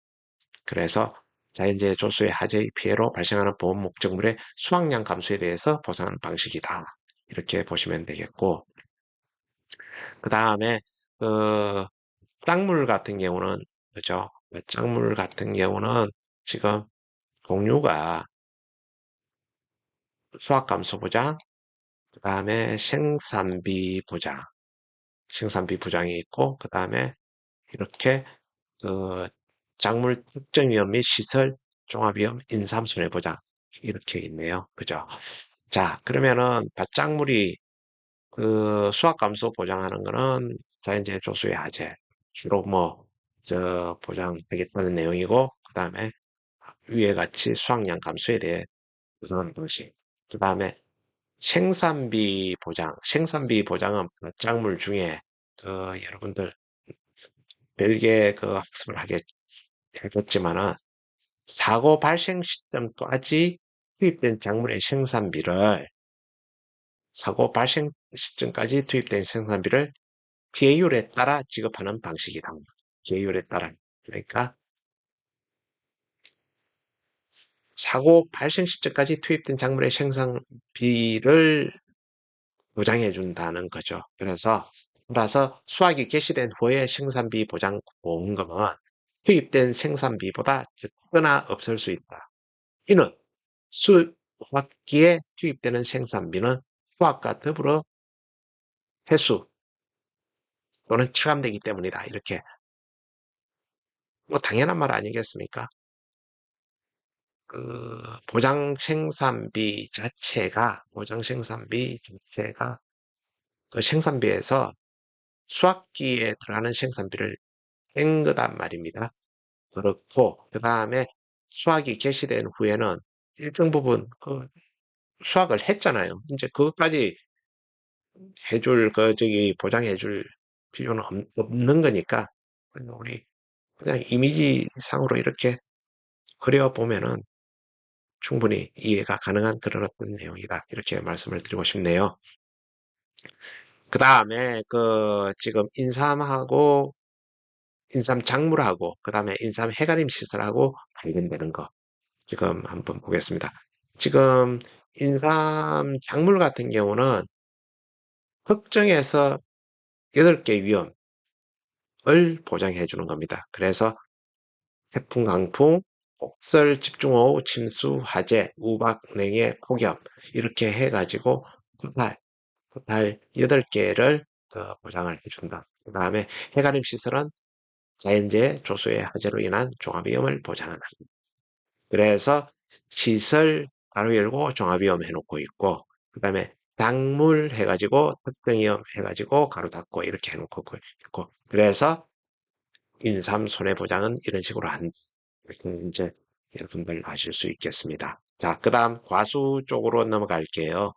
Speaker 1: 그래서 자연재해 조수의 화재의 피해로 발생하는 보험 목적물의 수확량 감소에 대해서 보상하는 방식이다. 이렇게 보시면 되겠고 그 다음에 그 작물 같은 경우는 그죠? 작물 같은 경우는 지금 공유가 수확 감소 보장, 그 다음에 생산비 보장이 있고, 그 다음에 이렇게 그 작물 특정 위험 및 시설 종합위험 인삼 손해보장 이렇게 있네요. 그죠? 자, 그러면은 밭작물이 그 수확 감소 보장하는 거는 자연재해 조수의 하재 주로 뭐 저 보장하겠다는 내용이고 그다음에 위에 같이 수확량 감소에 대해 구성하는 방식. 그다음에 생산비 보장은 밭작물 중에 그 여러분들 별개 그 학습을 하겠지만은 사고 발생 시점까지 투입된 작물의 생산비를 사고 발생 시점까지 투입된 생산비를 피해율에 따라 지급하는 방식이다. 피해율에 따라. 그러니까 사고 발생 시점까지 투입된 작물의 생산비를 보장해 준다는 거죠. 따라서 수확이 개시된 후에 생산비 보장 보험금은 투입된 생산비보다 적거나 없을 수 있다. 이는 수확기에 투입되는 생산비는 수확과 더불어 회수 또는 체감되기 때문이다. 이렇게 뭐 당연한 말 아니겠습니까? 보장 생산비 자체가 그 생산비에서 수확기에 들어가는 생산비를 뺀 거단 말입니다. 그렇고 그 다음에 수확이 개시된 후에는 일정 부분 수확을 했잖아요. 이제 그것까지 보장해줄 필요는 없는 거니까 우리 그냥 이미지상으로 이렇게 그려보면은 충분히 이해가 가능한 그런 어떤 내용이다. 이렇게 말씀을 드리고 싶네요. 그 다음에 지금 인삼 작물하고 그 다음에 인삼 해가림 시설하고 관련되는 거 지금 한번 보겠습니다. 지금 인삼 작물 같은 경우는 특정해서 8개 위험을 보장해 주는 겁니다. 그래서 태풍, 강풍, 폭설, 집중호우, 침수, 화재, 우박, 냉해, 폭염 이렇게 해가지고 토탈 8개를 보장을 해준다. 그 다음에 해가림 시설은 자연재해, 조수의 화재로 인한 종합위험을 보장한다. 그래서 시설 가로 열고 종합위험 해놓고 있고 그 다음에 작물 해가지고 특정위험 해가지고 가로 닫고 이렇게 해놓고 있고 그래서 인삼 손해보장은 이런 식으로 한다. 이렇게 이제 여러분들 아실 수 있겠습니다. 자, 그 다음 과수 쪽으로 넘어갈게요.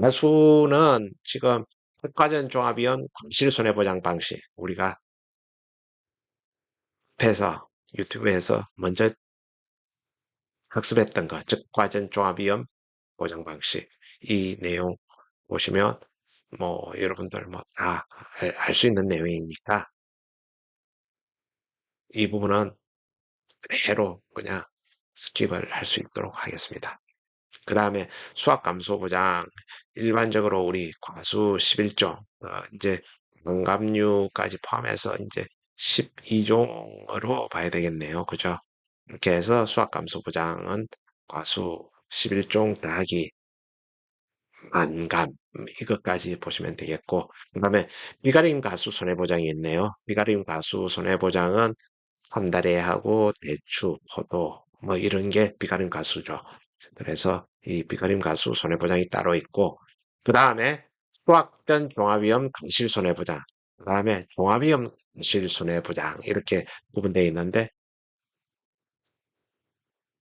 Speaker 1: 과수는 지금 특화전 종합위험 과실 손해보장 방식 우리가 앞에서 유튜브에서 먼저 학습했던 거, 즉 과전 종합위험 보장 방식 이 내용 보시면 뭐 여러분들 뭐 다 알 수 있는 내용이니까 이 부분은 그대로 그냥 스킵을 할 수 있도록 하겠습니다. 그 다음에 수학 감소 보장 일반적으로 우리 과수 11종 이제 농감류까지 포함해서 이제 12종으로 봐야 되겠네요. 그죠? 이렇게 해서 수학감소 보장은 과수 11종 더하기 만감 이것까지 보시면 되겠고 그 다음에 미가림 가수 손해보장이 있네요. 미가림 가수 손해보장은 삼다리하고 대추, 포도 뭐 이런 게 비가림 가수죠. 그래서 이 비가림 가수 손해보장이 따로 있고 그 다음에 수학전 종합위험 감실 손해보장 그 다음에 종합위험 감실 손해보장 이렇게 구분되어 있는데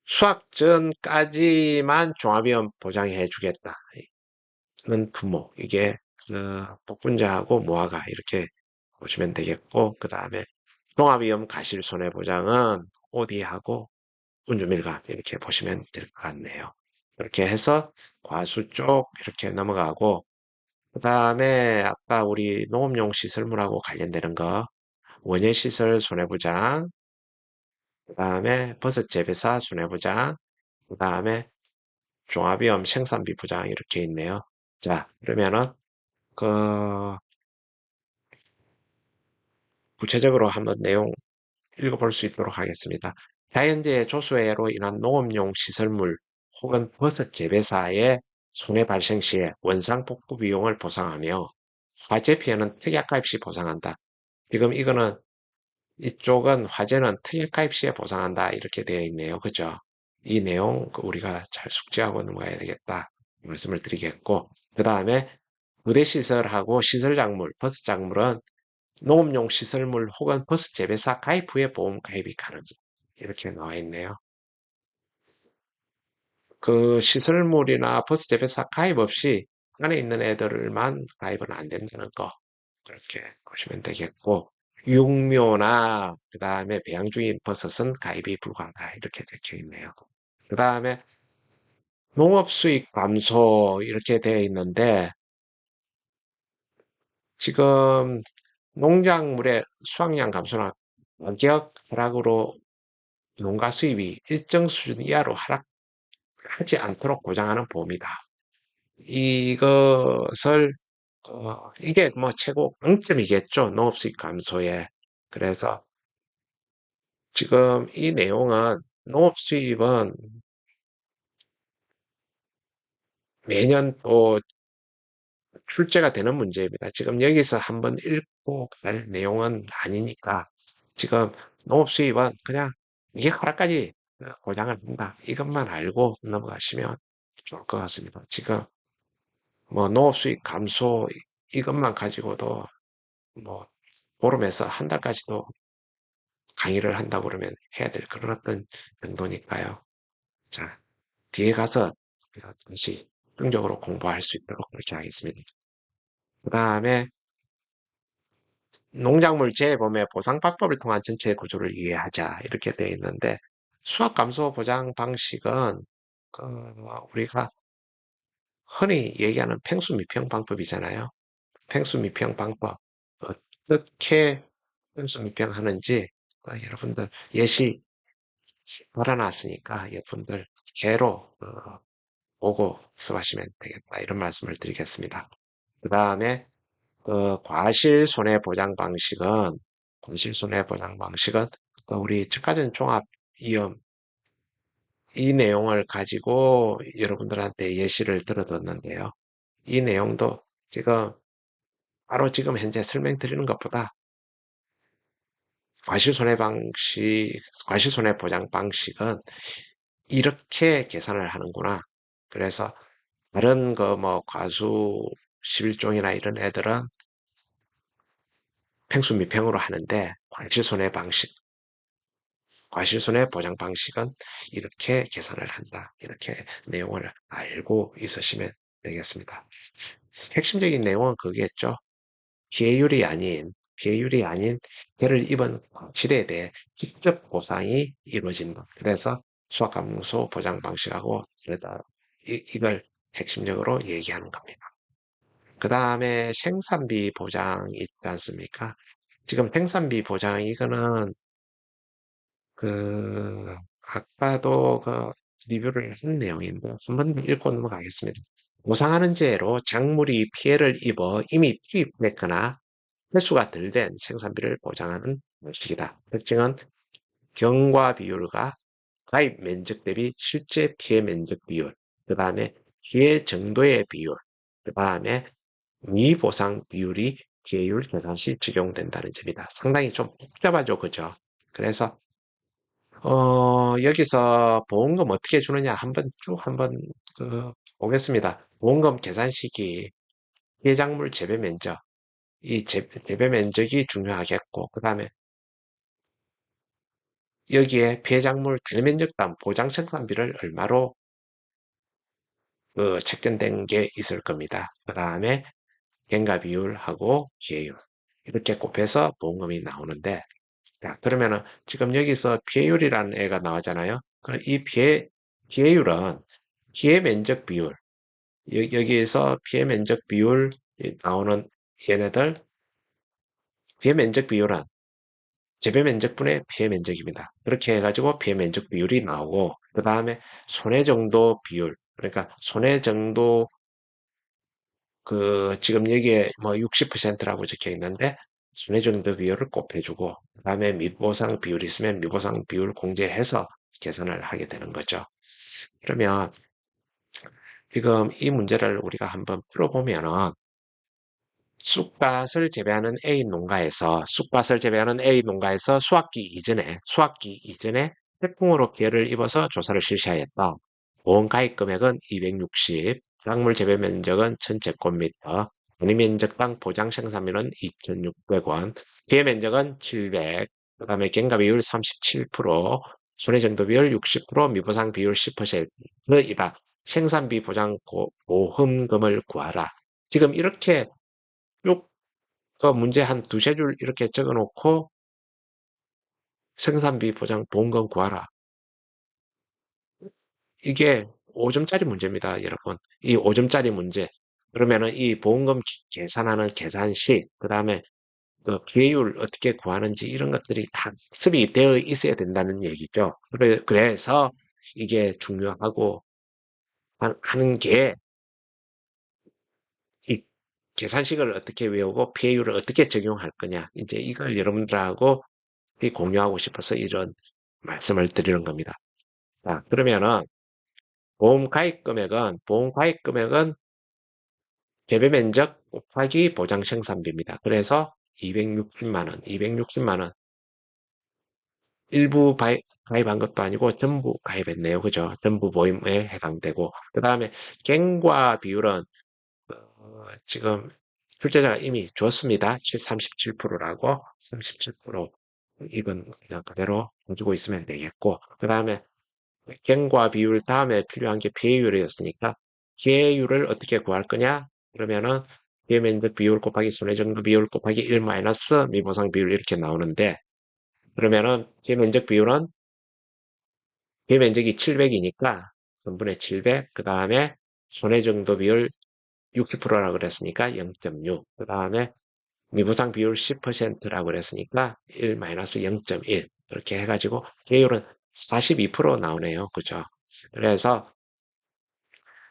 Speaker 1: 수학전까지만 종합위험 보장해 주겠다는 품목 이게 복분자하고 모아가 이렇게 보시면 되겠고 그 다음에 종합위험 가실 손해보장은 OD하고 운주밀감 이렇게 보시면 될 것 같네요. 이렇게 해서 과수 쪽 이렇게 넘어가고 그 다음에 아까 우리 농업용 시설물하고 관련되는 거 원예시설 손해보장 그 다음에 버섯 재배사 손해보장 그 다음에 종합위험 생산비 부장 이렇게 있네요. 자 그러면은 그 구체적으로 한번 내용 읽어볼 수 있도록 하겠습니다. 자연재해 조소해로 인한 농업용 시설물 혹은 버섯 재배사의 손해 발생 시에 원상 복구 비용을 보상하며 화재 피해는 특약가입 시 보상한다. 지금 이거는 이쪽은 화재는 특약가입 시에 보상한다 이렇게 되어 있네요. 그죠? 이 내용 우리가 잘 숙지하고 넘어가야 되겠다 말씀을 드리겠고 그 다음에 부대시설하고 시설작물, 버섯작물은 농업용 시설물 혹은 버섯 재배사 가입 후에 보험 가입이 가능하다. 이렇게 나와 있네요. 그 시설물이나 버스 재배사 가입 없이 안에 있는 애들만 가입은 안 된다는 거 그렇게 보시면 되겠고 육묘나 그 다음에 배양 중인 버섯은 가입이 불가하다 이렇게 적혀 있네요. 그 다음에 농업 수익 감소 이렇게 되어 있는데 지금 농작물의 수확량 감소나 가격 하락으로 농가 수입이 일정 수준 이하로 하락하지 않도록 보장하는 보험이다. 이것을 이게 뭐 최고 강점이겠죠. 농업수익 감소에. 그래서 지금 이 내용은 농업수입은 매년 또 출제가 되는 문제입니다. 지금 여기서 한번 읽고 갈 내용은 아니니까 지금 농업수입은 그냥 이게 하락까지 보장을 한다. 이것만 알고 넘어가시면 좋을 것 같습니다. 지금 뭐 농업수익 감소 이것만 가지고도 뭐 보름에서 한 달까지도 강의를 한다고 그러면 해야 될 그런 어떤 정도니까요. 자, 뒤에 가서 우리가 다시 집중적으로 공부할 수 있도록 그렇게 하겠습니다. 그 다음에 농작물 재해범의 보상방법을 통한 전체 구조를 이해하자 이렇게 되어 있는데 수확감소 보장 방식은 그 우리가 흔히 얘기하는 팽수미평 방법이잖아요. 팽수미평 방법 어떻게 팽수미평 하는지 여러분들 예시 걸어놨으니까 여러분들 개로 보고 수하시면 되겠다 이런 말씀을 드리겠습니다. 그 다음에 과실손해보장 방식은 우리 즉가전 종합위험 이 내용을 가지고 여러분들한테 예시를 들어뒀는데요. 이 내용도 지금 바로 지금 현재 설명드리는 것보다 과실손해보장 방식은 이렇게 계산을 하는구나. 그래서 다른 거 뭐 과수 11종이나 이런 애들은 팽수 미평으로 하는데 과실손해 보장 방식은 이렇게 계산을 한다. 이렇게 내용을 알고 있으시면 되겠습니다. 핵심적인 내용은 그겠죠. 피해율이 아닌 해를 입은 과실에 대해 직접 보상이 이루어진다. 그래서 수학감소 보장 방식하고 다르다. 이걸 핵심적으로 얘기하는 겁니다. 그 다음에 생산비 보장이 있지 않습니까? 지금 생산비 보장 이거는 그 아까도 리뷰를 한 내용인데 한번 읽고 넘어가겠습니다. 보상하는 죄로 작물이 피해를 입어 이미 투입됐거나 횟수가 덜 된 생산비를 보장하는 방식이다. 특징은 경과 비율과 가입 면적 대비 실제 피해 면적 비율, 그 다음에 피해 정도의 비율, 그 다음에 미보상 비율이 피해율 계산 시 적용된다는 점이다. 상당히 좀 복잡하죠, 그죠? 그래서 여기서 보험금 어떻게 주느냐 한번 보겠습니다. 보험금 계산식이 피해작물 재배 면적, 이 재배 면적이 중요하겠고, 그 다음에 여기에 피해작물 단면적당 보장 생산비를 얼마로 책정된 게 있을 겁니다. 그 다음에 gen가 비율하고 기회율 이렇게 곱해서 보험금이 나오는데, 자, 그러면은 지금 여기서 피해율이라는 애가 나오잖아요. 그럼 이 피해율은 피해 면적 비율, 여기에서 피해 면적 비율 나오는 얘네들, 피해 면적 비율은 재배 면적분의 피해 면적입니다. 그렇게 해가지고 피해 면적 비율이 나오고, 그 다음에 손해 정도 비율, 그러니까 손해 정도, 지금 여기에 뭐 60%라고 적혀 있는데, 손해 정도 비율을 곱해주고, 그 다음에 미보상 비율이 있으면 미보상 비율 공제해서 계산을 하게 되는 거죠. 그러면 지금 이 문제를 우리가 한번 풀어보면은, 쑥갓을 재배하는 A 농가에서 수확기 이전에 태풍으로 피해를 입어서 조사를 실시하였다. 보험 가입 금액은 260, 작물 재배 면적은 1000제곱미터, 단위 면적당 보장 생산비는 2,600원, 피해 면적은 700, 그다음에 gen가 비율 37%, 손해정도 비율 60%, 미보상 비율 10%이다. 생산비 보장 보험금을 구하라. 지금 이렇게 쭉 문제 한 두세 줄 이렇게 적어 놓고 생산비 보장 보험금 구하라. 이게 5점짜리 문제입니다, 여러분. 이 5점짜리 문제. 그러면은 이 보험금 계산하는 계산식, 그 다음에 그 기회율 어떻게 구하는지 이런 것들이 다 학습이 되어 있어야 된다는 얘기죠. 그래서 이게 중요하고 하는 게 이 계산식을 어떻게 외우고 피해율을 어떻게 적용할 거냐. 이제 이걸 여러분들하고 공유하고 싶어서 이런 말씀을 드리는 겁니다. 자, 그러면은 보험 가입 금액은 재배 면적 곱하기 보장 생산비입니다. 그래서 260만 원. 일부 가입한 것도 아니고 전부 가입했네요. 그죠? 전부 보험에 해당되고. 그 다음에 갱과 비율은 지금 출제자가 이미 줬습니다. 37%라고. 37%. 이건 그냥 그대로 가지고 있으면 되겠고. 그 다음에 갱과 비율 다음에 필요한 게 피해율이었으니까 피해율을 어떻게 구할 거냐? 그러면은 피해 면적 비율 곱하기 손해정도 비율 곱하기 1 마이너스 미보상 비율 이렇게 나오는데, 그러면은 피해 면적 비율은 피해 면적이 700이니까 3분의 700, 그 다음에 손해정도 비율 60%라고 그랬으니까 0.6, 그 다음에 미보상 비율 10%라고 그랬으니까 1 마이너스 0.1 이렇게 해가지고 피해율은 42% 나오네요. 그죠? 그래서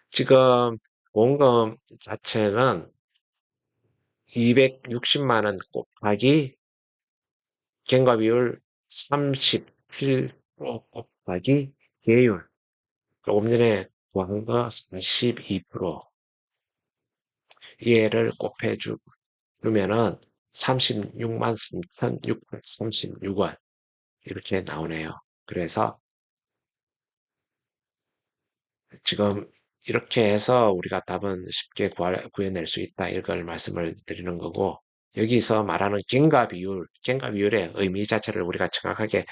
Speaker 1: 지금 보험금 자체는 260만 원 곱하기 gen가 비율 37% 곱하기 계율 조금 전에 구한 거 42%, 얘를 곱해주면은 36만 3,636원 이렇게 나오네요. 그래서 지금 이렇게 해서 우리가 답은 쉽게 구해낼 수 있다. 이걸 말씀을 드리는 거고, 여기서 말하는 gen가 비율의 의미 자체를 우리가 정확하게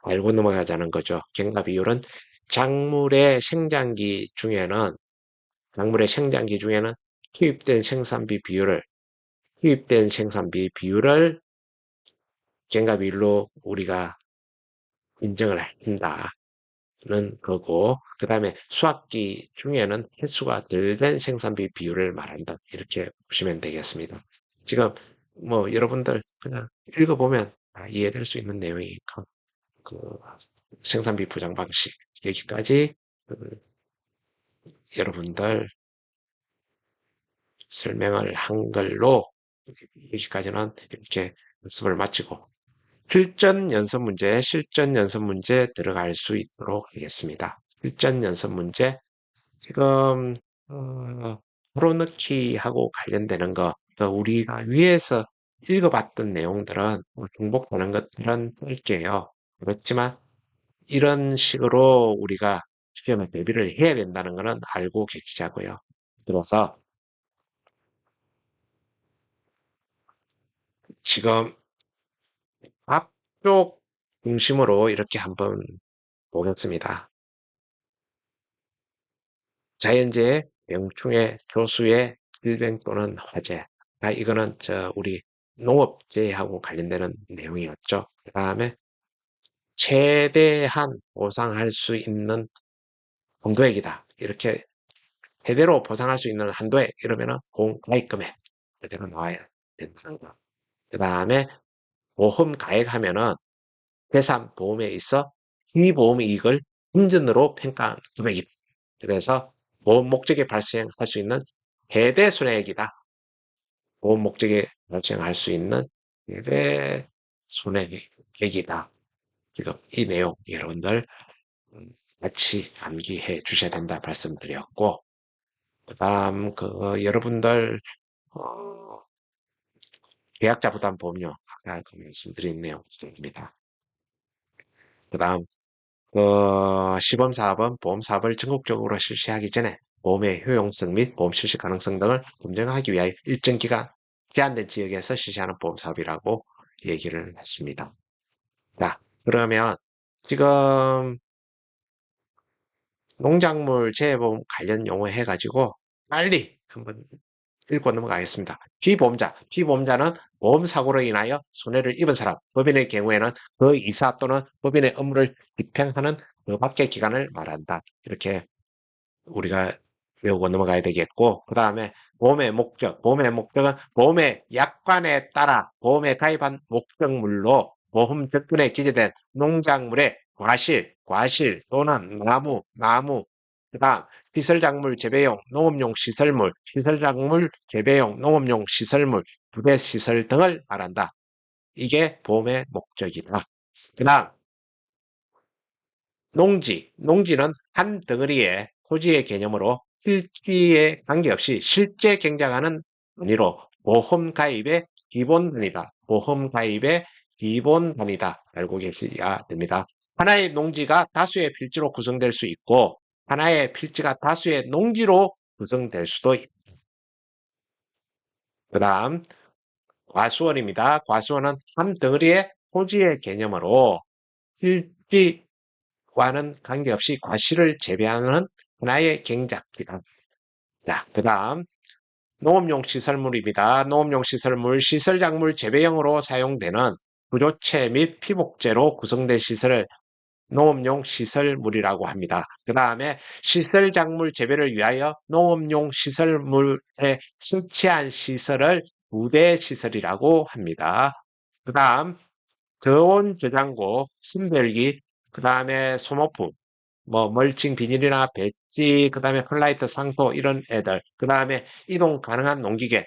Speaker 1: 알고 넘어가자는 거죠. gen가 비율은 작물의 생장기 중에는, 작물의 생장기 중에는 투입된 생산비 비율을 gen가 비율로 우리가 인정을 한다. 는 거고, 그 다음에 수확기 중에는 횟수가 덜 된 생산비 비율을 말한다. 이렇게 보시면 되겠습니다. 지금 뭐 여러분들 그냥 읽어보면 다 이해될 수 있는 내용이니까 그 생산비 보장 방식 여기까지 그 여러분들 설명을 한 걸로 여기까지는 이렇게 연습을 마치고 실전 연습 문제 들어갈 수 있도록 하겠습니다. 실전 연습 문제, 지금, 풀어넣기하고 관련되는 거, 우리가 위에서 읽어봤던 내용들은, 중복되는 것들은 뺄게요. 그렇지만, 이런 식으로 우리가 시험에 대비를 해야 된다는 것은 알고 계시자고요. 그래서 지금 앞쪽 중심으로 이렇게 한번 보겠습니다. 자연재해, 명충해, 교수의 질병 또는 화재. 이거는 우리 농업재해하고 관련되는 내용이었죠. 그 다음에 최대한 보상할 수 있는 한도액이다. 이렇게 제대로 보상할 수 있는 한도액 이러면은 공가액 금액 그대로 나와야 된다는 거. 그 다음에 보험 가액하면은 해상 보험에 있어 피보험 이익을 금전으로 평가한 금액이다. 그래서 보험 목적에 발생할 수 있는 해대 손해액이다. 보험 목적에 발생할 수 있는 해대 손해액이다. 지금 이 내용 여러분들 같이 암기해 주셔야 된다 말씀드렸고, 그다음 여러분들 어, 계약자 부담 보험료 아까 말씀드린 내용입니다. 그다음 시범 사업은 보험 사업을 전국적으로 실시하기 전에 보험의 효용성 및 보험 실시 가능성 등을 검증하기 위하여 일정 기간 제한된 지역에서 실시하는 보험 사업이라고 얘기를 했습니다. 자, 그러면 지금 농작물 재해보험 관련 용어 해가지고 빨리 한번 읽고 넘어가겠습니다. 피보험자는 보험사고로 인하여 손해를 입은 사람, 법인의 경우에는 그 이사 또는 법인의 업무를 집행하는 그 밖의 기관을 말한다. 이렇게 우리가 외우고 넘어가야 되겠고, 그 다음에 보험의 목적은 보험의 약관에 따라 보험에 가입한 목적물로 보험 적분에 기재된 농작물의 과실 또는 나무, 그 다음 시설작물 재배용 농업용 시설작물 재배용 농업용 시설물, 부대시설 등을 말한다. 이게 보험의 목적이다. 그 다음 농지는 한 덩어리의 토지의 개념으로 실지에 관계없이 실제 경작하는 단위로 보험 가입의 기본 단위다. 보험 가입의 기본 단위다. 알고 계셔야 됩니다. 하나의 농지가 다수의 필지로 구성될 수 있고 하나의 필지가 다수의 농지로 구성될 수도 있다. 그 다음 과수원입니다. 과수원은 한 덩어리의 토지의 개념으로 실지 와는 관계없이 과실을 재배하는 하나의 경작기간. 자, 그 다음 농업용 시설물입니다. 농업용 시설물, 시설작물 재배용으로 사용되는 부조체 및 피복제로 구성된 시설을 농업용 시설물이라고 합니다. 그 다음에 시설작물 재배를 위하여 농업용 시설물에 설치한 시설을 부대시설이라고 합니다. 그 다음 저온 저장고, 숨별기, 그 다음에 소모품, 멀칭 비닐이나 배지, 그 다음에 플라이트 상소 이런 애들, 그 다음에 이동 가능한 농기계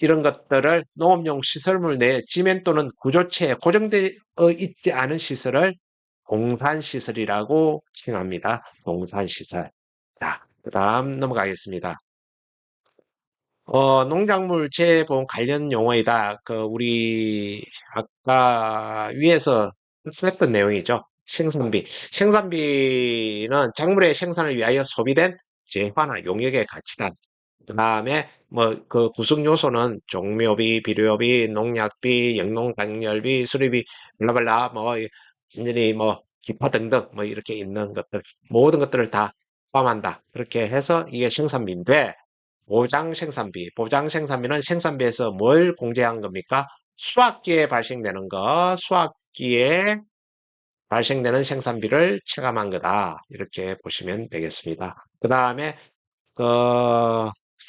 Speaker 1: 이런 것들을 농업용 시설물 내에 지면 또는 구조체에 고정되어 있지 않은 시설을 공산시설이라고 칭합니다. 공산시설. 자, 그 다음 넘어가겠습니다. 농작물 재보험 관련 용어이다. 우리 아까 위에서 했던 내용이죠. 생산비. 생산비는 작물의 생산을 위하여 소비된 재화나 용역의 가치다. 그 다음에 그 구성 요소는 종묘비, 비료비, 농약비, 영농단열비, 수리비, 블라블라 완전히 기파 등등 이렇게 있는 것들 모든 것들을 다 포함한다. 그렇게 해서 이게 생산비인데 보장 생산비는 생산비에서 뭘 공제한 겁니까? 수확기에 발생되는 수확기에 발생되는 생산비를 체감한 거다. 이렇게 보시면 되겠습니다. 그 다음에 그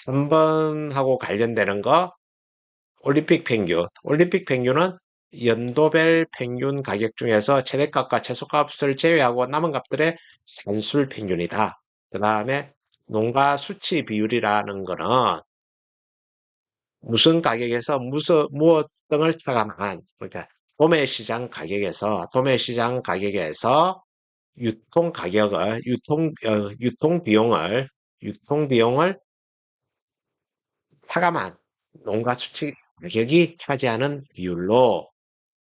Speaker 1: 3번하고 관련되는 거 올림픽 평균. 올림픽 평균은 연도별 평균 가격 중에서 최대값과 최소값을 제외하고 남은 값들의 산술 평균이다. 그 다음에 농가 수치 비율이라는 거는 무슨 가격에서 무엇 등을 차감한, 그러니까 도매시장 가격에서 유통 가격을, 유통 비용을 차감한 농가 수치 가격이 차지하는 비율로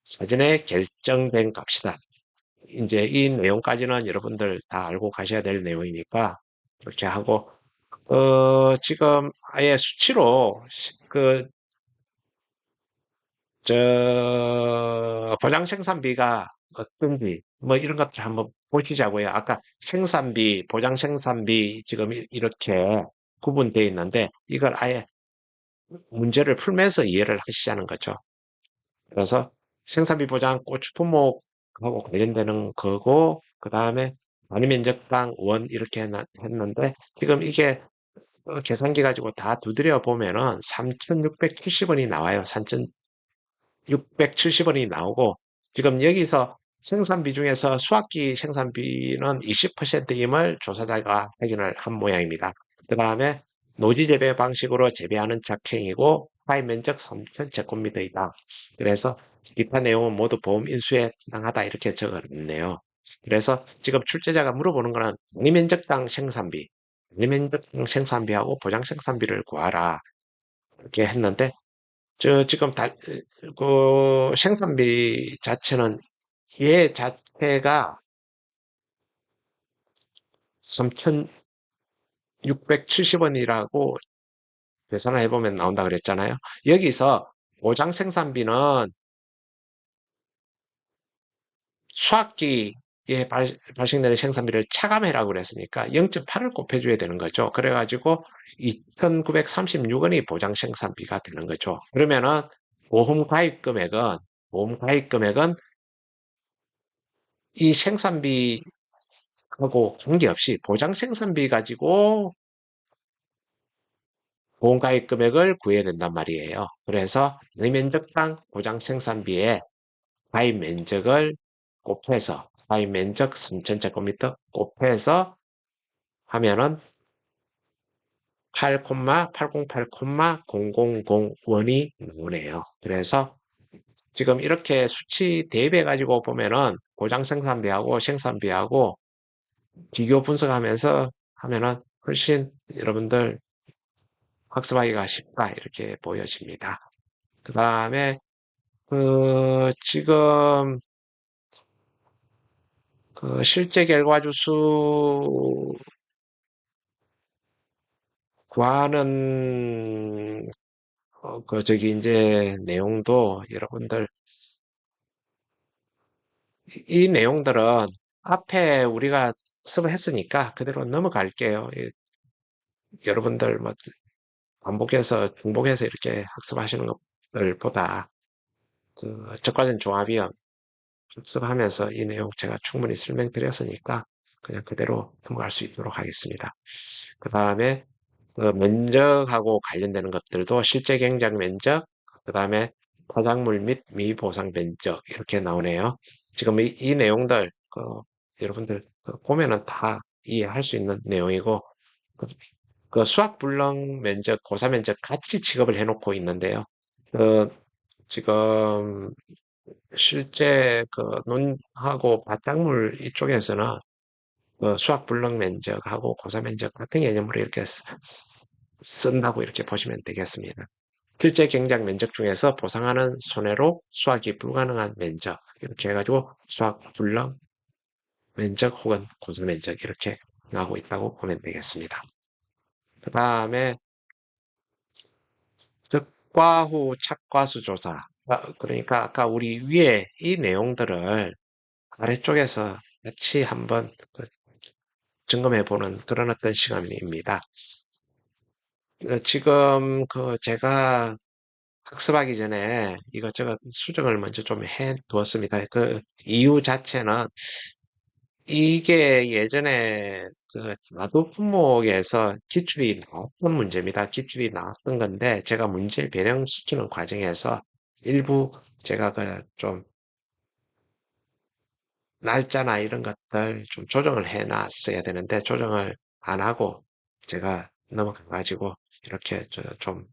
Speaker 1: 사전에 결정된 값이다. 이제 이 내용까지는 여러분들 다 알고 가셔야 될 내용이니까 그렇게 하고, 지금 아예 수치로 보장 생산비가 어떤지 뭐 이런 것들 한번 보시자고요. 아까 생산비, 보장 생산비 지금 이렇게 구분되어 있는데 이걸 아예 문제를 풀면서 이해를 하시자는 거죠. 그래서 생산비 보장 고추 품목하고 관련되는 거고, 그 다음에 단위면적당 원 이렇게 했는데 지금 이게 계산기 가지고 다 두드려 보면은 3,670원이 나와요. 3,670원이 나오고, 지금 여기서 생산비 중에서 수확기 생산비는 20%임을 조사자가 확인을 한 모양입니다. 그 다음에 노지 재배 방식으로 재배하는 작행이고 파이 면적 3,000제곱미터이다. 그래서 기타 내용은 모두 보험 인수에 해당하다 이렇게 적어놨네요. 그래서 지금 출제자가 물어보는 거는 단위면적당 생산비하고 보장 생산비를 구하라 이렇게 했는데, 지금 생산비 자체는 얘 자체가 3,670원이라고 계산을 해보면 나온다 그랬잖아요. 여기서 보장 생산비는 수학기에 발생되는 생산비를 차감해라고 그랬으니까 0.8을 곱해줘야 되는 거죠. 그래가지고 2,936원이 보장 생산비가 되는 거죠. 그러면은 보험 가입금액은 이 생산비하고 관계없이 보장 생산비 가지고 보험가입 금액을 구해야 된단 말이에요. 그래서 면적당 보장 생산비에 가입 면적을 곱해서 가입 면적 3,000제곱미터 곱해서 하면은 8,808,000원이 나오네요. 그래서 지금 이렇게 수치 대입해 가지고 보면은 보장 생산비하고 생산비하고 비교 분석하면서 하면은 훨씬 여러분들 학습하기가 쉽다 이렇게 보여집니다. 그 다음에 지금 실제 결과주수 구하는 저기 이제 내용도 여러분들 이 내용들은 앞에 우리가 수업을 했으니까 그대로 넘어갈게요. 여러분들 뭐 반복해서 중복해서 이렇게 학습하시는 것들보다 적과전 종합이요. 학습하면서 이 내용 제가 충분히 설명드렸으니까 그냥 그대로 넘어갈 수 있도록 하겠습니다. 그 다음에 면적하고 관련되는 것들도 실제 경작 면적, 그 다음에 토작물 및 미보상 면적 이렇게 나오네요. 지금 이 내용들 여러분들 보면은 다 이해할 수 있는 내용이고, 그, 수학 불능 면적, 고사 면적 같이 취급을 해놓고 있는데요. 그 지금 실제 논하고 바탕물 이쪽에서는 수학 불능 면적하고 고사 면적 같은 개념으로 이렇게 쓴다고 이렇게 보시면 되겠습니다. 실제 경작 면적 중에서 보상하는 손해로 수학이 불가능한 면적 이렇게 해가지고 수학 불능 면적 혹은 고사 면적 이렇게 나오고 있다고 보면 되겠습니다. 그 다음에 득과 후 착과수 조사. 그러니까 아까 우리 위에 이 내용들을 아래쪽에서 같이 한번 점검해 보는 그런 어떤 시간입니다. 지금 제가 학습하기 전에 이것저것 수정을 먼저 좀 해 두었습니다. 그 이유 자체는 이게 예전에 자두 품목에서 기출이 나왔던 문제입니다. 기출이 나왔던 건데 제가 문제 변형시키는 과정에서 일부 제가 좀 날짜나 이런 것들 좀 조정을 해 놨어야 되는데 조정을 안 하고 제가 넘어가 가지고 이렇게 좀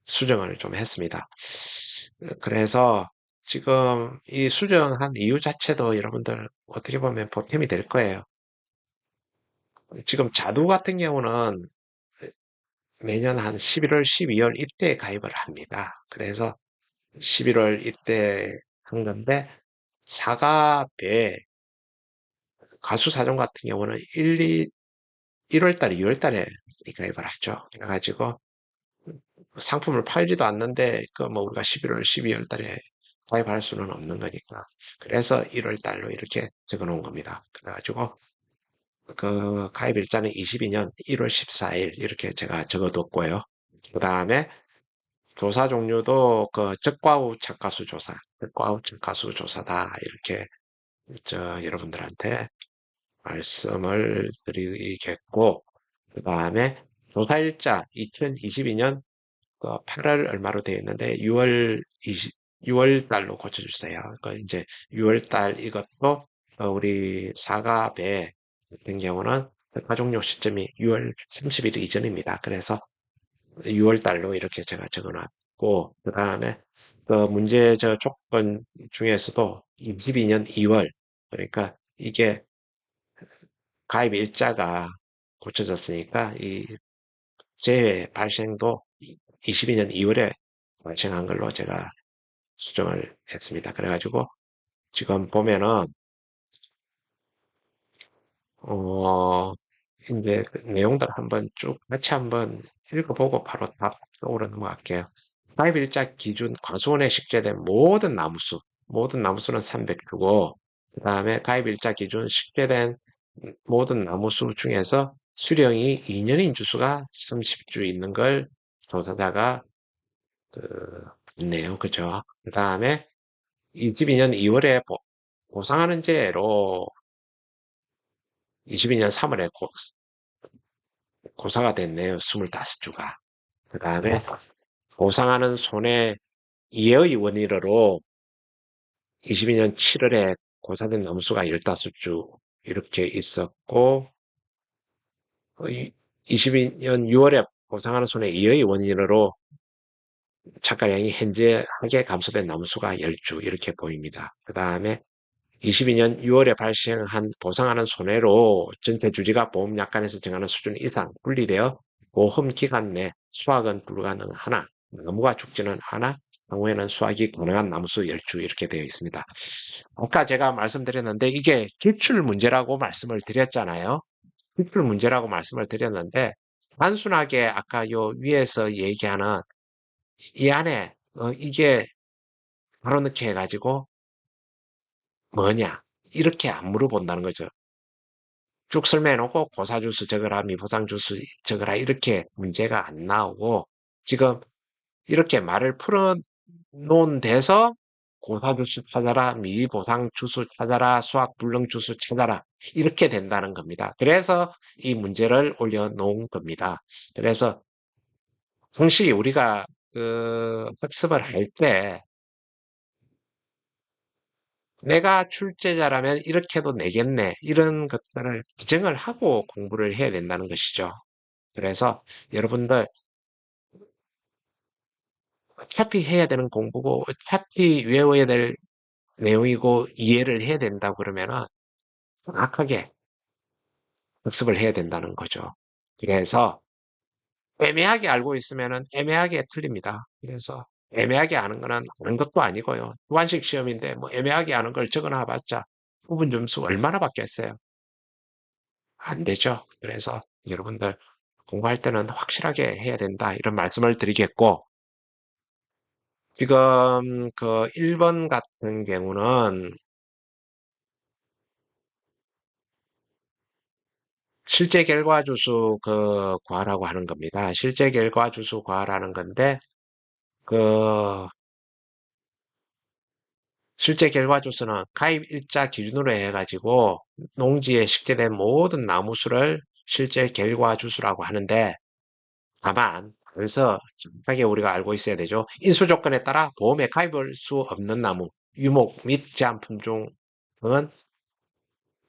Speaker 1: 수정을 좀 했습니다. 그래서 지금 이 수정한 이유 자체도 여러분들 어떻게 보면 보탬이 될 거예요. 지금 자두 같은 경우는 매년 한 11월, 12월 이때 가입을 합니다. 그래서 11월 이때 한 건데, 사과, 배, 가수 사종 같은 경우는 1월 달에, 2월 달에 가입을 하죠. 그래가지고 상품을 팔지도 않는데, 그 뭐 우리가 11월, 12월 달에 가입할 수는 없는 거니까. 그래서 1월 달로 이렇게 적어 놓은 겁니다. 그래가지고 그 가입 일자는 22년 1월 14일 이렇게 제가 적어뒀고요. 그 다음에 조사 종류도 그 적과후 착가수 조사, 적과후 착가수 조사다 이렇게 여러분들한테 말씀을 드리겠고, 그 다음에 조사일자 2022년 8월 얼마로 되어 있는데 6월 달로 고쳐주세요. 그 이제 6월 달 이것도 우리 사과 배 같은 경우는 가족용 시점이 6월 30일 이전입니다. 그래서 6월 달로 이렇게 제가 적어놨고, 그 다음에 그 문제 저 조건 중에서도 22년 2월, 그러니까 이게 가입 일자가 고쳐졌으니까 이 재해 발생도 22년 2월에 발생한 걸로 제가 수정을 했습니다. 그래가지고 지금 보면은 어 이제 그 내용들 한번 쭉 같이 한번 읽어보고 바로 답으로 넘어갈게요. 가입일자 기준 과수원에 식재된 모든 나무수는 300주고, 그 다음에 가입일자 기준 식재된 모든 나무수 중에서 수령이 2년인 주수가 30주 있는 걸 조사자가 그, 있네요. 그죠? 그 다음에 22년 2월에 보상하는 제로 22년 3월에 고사가 됐네요. 25주가. 그 다음에 보상하는 손해 이해의 원인으로 22년 7월에 고사된 넘수가 15주 이렇게 있었고, 22년 6월에 보상하는 손해 이해의 원인으로 착가량이 현저하게 감소된 넘수가 10주 이렇게 보입니다. 그 다음에 22년 6월에 발생한 보상하는 손해로 전체 주지가 보험약관에서 정하는 수준 이상 분리되어 보험 기간 내 수확은 불가능하나 나무가 죽지는 않아 향후에는 수확이 가능한 나무수 10주 이렇게 되어 있습니다. 아까 제가 말씀드렸는데 이게 기출 문제라고 말씀을 드렸잖아요. 기출 문제라고 말씀을 드렸는데 단순하게 아까 요 위에서 얘기하는 이 안에 이게 바로 넣게 해가지고 뭐냐 이렇게 안 물어본다는 거죠. 쭉 설명해놓고 고사주수 적어라, 미보상주수 적어라 이렇게 문제가 안 나오고 지금 이렇게 말을 풀어놓은 데서 고사주수 찾아라, 미보상주수 찾아라, 수학불능주수 찾아라 이렇게 된다는 겁니다. 그래서 이 문제를 올려놓은 겁니다. 그래서 당시 우리가 그 학습을 할 때 내가 출제자라면 이렇게도 내겠네 이런 것들을 기정을 하고 공부를 해야 된다는 것이죠. 그래서 여러분들 어차피 해야 되는 공부고 어차피 외워야 될 내용이고 이해를 해야 된다고 그러면은 정확하게 학습을 해야 된다는 거죠. 그래서 애매하게 알고 있으면은 애매하게 틀립니다. 그래서 애매하게 아는 거는 아는 것도 아니고요. 주관식 시험인데 뭐 애매하게 아는 걸 적어놔 봤자 부분 점수 얼마나 받겠어요? 안 되죠. 그래서 여러분들 공부할 때는 확실하게 해야 된다. 이런 말씀을 드리겠고, 지금 그 1번 같은 경우는 실제 결과 주수 그 구하라고 하는 겁니다. 실제 결과 주수 구하라는 건데, 그 실제 결과 주수는 가입 일자 기준으로 해가지고 농지에 식재된 모든 나무수를 실제 결과 주수라고 하는데, 다만 그래서 정확하게 우리가 알고 있어야 되죠. 인수 조건에 따라 보험에 가입할 수 없는 나무, 유목 및 제한 품종은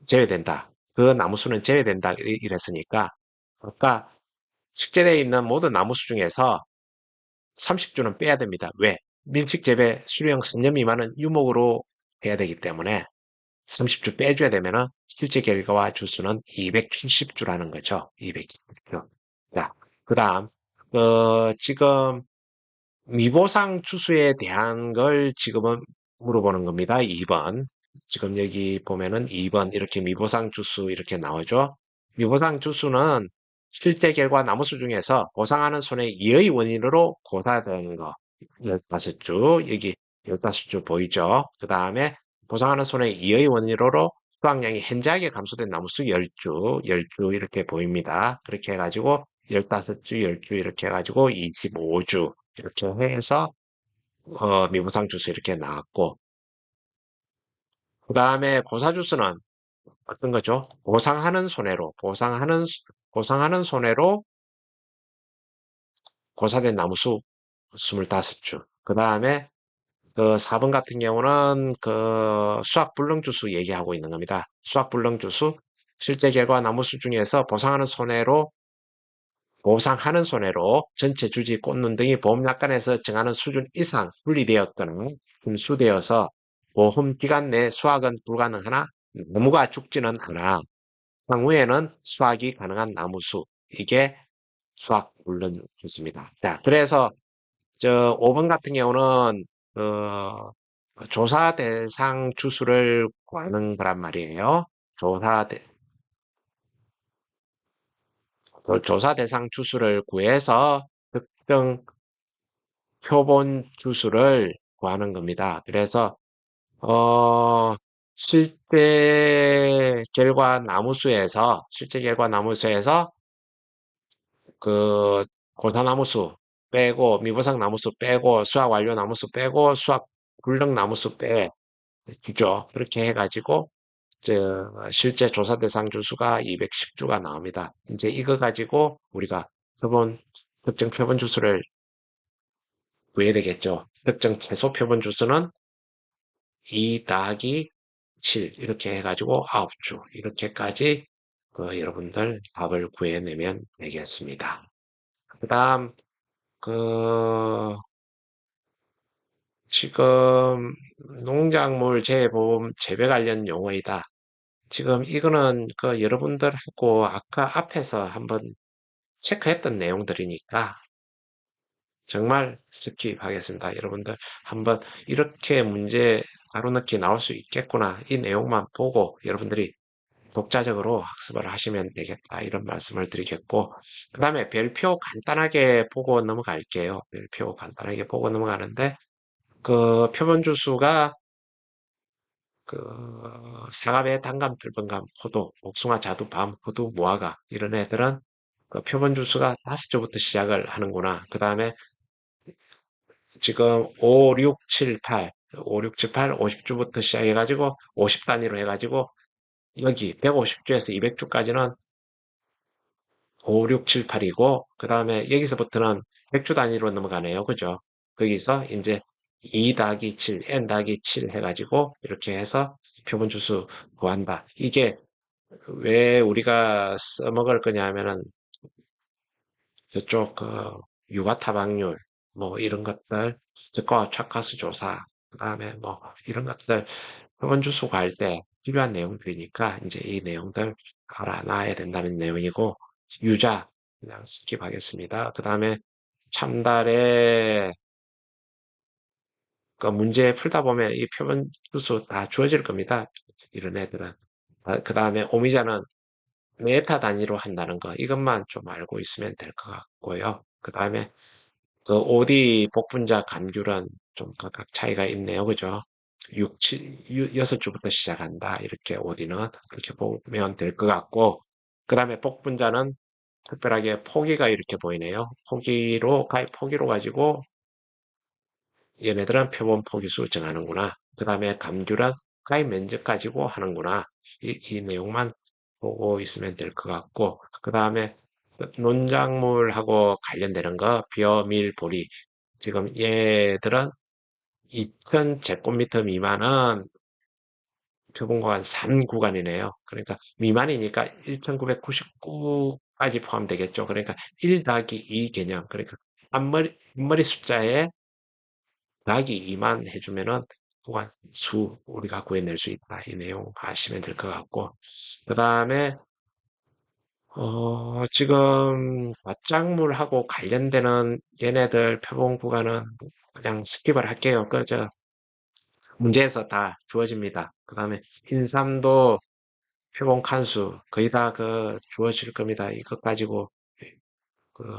Speaker 1: 제외된다. 그 나무 수는 제외된다. 이랬으니까 아까 식재되어 있는 모든 나무 수 중에서 30주는 빼야 됩니다. 왜? 밀식 재배 수령 3년 미만은 유목으로 해야 되기 때문에 30주 빼줘야 되면은 실제 결과와 주수는 270주라는 거죠. 270주. 자, 그 다음, 지금 미보상 주수에 대한 걸 지금은 물어보는 겁니다. 2번. 지금 여기 보면은 2번 이렇게 미보상 주수 이렇게 나오죠. 미보상 주수는 실제 결과 나무수 중에서 보상하는 손의 이의 원인으로 고사되는 거 15주 여기 15주 보이죠. 그 다음에 보상하는 손의 이의 원인으로 수확량이 현저하게 감소된 나무수 10주 10주 이렇게 보입니다. 그렇게 해가지고 15주 10주 이렇게 해가지고 25주 이렇게 해서 미부상 주스 이렇게 나왔고 그 다음에 고사 주스는 어떤 거죠? 보상하는 손해로 고사된 나무수 25주. 그 다음에 그 4번 같은 경우는 그 수학 불능 주수 얘기하고 있는 겁니다. 수학 불능 주수 실제 결과 나무수 중에서 보상하는 손해로 전체 주지 꽃눈 등이 보험약관에서 정하는 수준 이상 분리되었거나 분수되어서 보험 기간 내 수확은 불가능하나 나무가 죽지는 않아 향후에는 수확이 가능한 나무수 이게 수확 물론 좋습니다. 자, 그래서 저 5번 같은 경우는 조사 대상 주수를 구하는 거란 말이에요. 조사 대, 조사 대상 주수를 구해서 특정 표본 주수를 구하는 겁니다. 그래서 어, 실제 결과 나무수에서 그 고사나무수 빼고 미보상 나무수 빼고 수확 완료 나무수 빼고 수확 불능 나무수 빼주죠. 그렇게 해가지고 실제 조사 대상 주수가 210주가 나옵니다. 이제 이거 가지고 우리가 특정 표본 주수를 구해야 되겠죠. 특정 최소 표본 주수는 2 더하기 7 이렇게 해가지고 9주 이렇게까지 여러분들 답을 구해내면 되겠습니다. 그 다음 그 지금 농작물 재보험 재배 관련 용어이다. 지금 이거는 그 여러분들하고 아까 앞에서 한번 체크했던 내용들이니까 정말 스킵하겠습니다. 여러분들 한번 이렇게 문제 가로넣기 나올 수 있겠구나. 이 내용만 보고 여러분들이 독자적으로 학습을 하시면 되겠다. 이런 말씀을 드리겠고, 그 다음에 별표 간단하게 보고 넘어갈게요. 별표 간단하게 보고 넘어가는데, 그 표본주수가 그 사과배, 단감, 들번감, 포도, 복숭아, 자두, 밤, 호두, 무화과 이런 애들은 그 표본주수가 5주부터 시작을 하는구나. 그 다음에 지금 5, 6, 7, 8, 5, 6, 7, 8, 50주부터 시작해가지고 50 단위로 해가지고 여기 150주에서 200주까지는 5, 6, 7, 8이고 그 다음에 여기서부터는 100주 단위로 넘어가네요. 그죠? 거기서 이제 2 더하기 7, n 더하기 7 해가지고 이렇게 해서 표본 주수 구한다. 이게 왜 우리가 써먹을 거냐 하면은 저쪽 유가 타박률 뭐 이런 것들 저가 착화수 조사 그다음에 뭐 이런 것들 표본주수 구할 때 필요한 내용들이니까 이제 이 내용들 알아놔야 된다는 내용이고 유자 그냥 스킵하겠습니다. 그다음에 참달에 그 문제 풀다 보면 이 표본주수 다 주어질 겁니다. 이런 애들은 그다음에 오미자는 메타 단위로 한다는 거 이것만 좀 알고 있으면 될 것 같고요. 그 다음에 그 OD 복분자 감귤은 좀 각각 차이가 있네요. 그죠? 6주부터 시작한다. 이렇게 OD는 그렇게 보면 될 것 같고 그 다음에 복분자는 특별하게 포기가 이렇게 보이네요. 포기로 가지고 얘네들은 표본 포기수 정하는구나. 그 다음에 감귤은 가입 면적 가지고 하는구나. 이 내용만 보고 있으면 될 것 같고, 그 다음에 논작물하고 관련되는 거, 벼, 밀, 보리. 지금 얘들은 2000제곱미터 미만은 표본과 3구간이네요. 그러니까 미만이니까 1999까지 포함되겠죠. 그러니까 1 더하기 2 개념. 그러니까 한 머리 숫자에 더하기 2만 해주면은 구간 수 우리가 구해낼 수 있다. 이 내용 아시면 될 것 같고 그 다음에 지금 맞장물하고 관련되는 얘네들 표본 구간은 그냥 스킵을 할게요. 문제에서 다 주어집니다. 그 다음에 인삼도 표본 칸수 거의 다 주어질 겁니다. 이것 가지고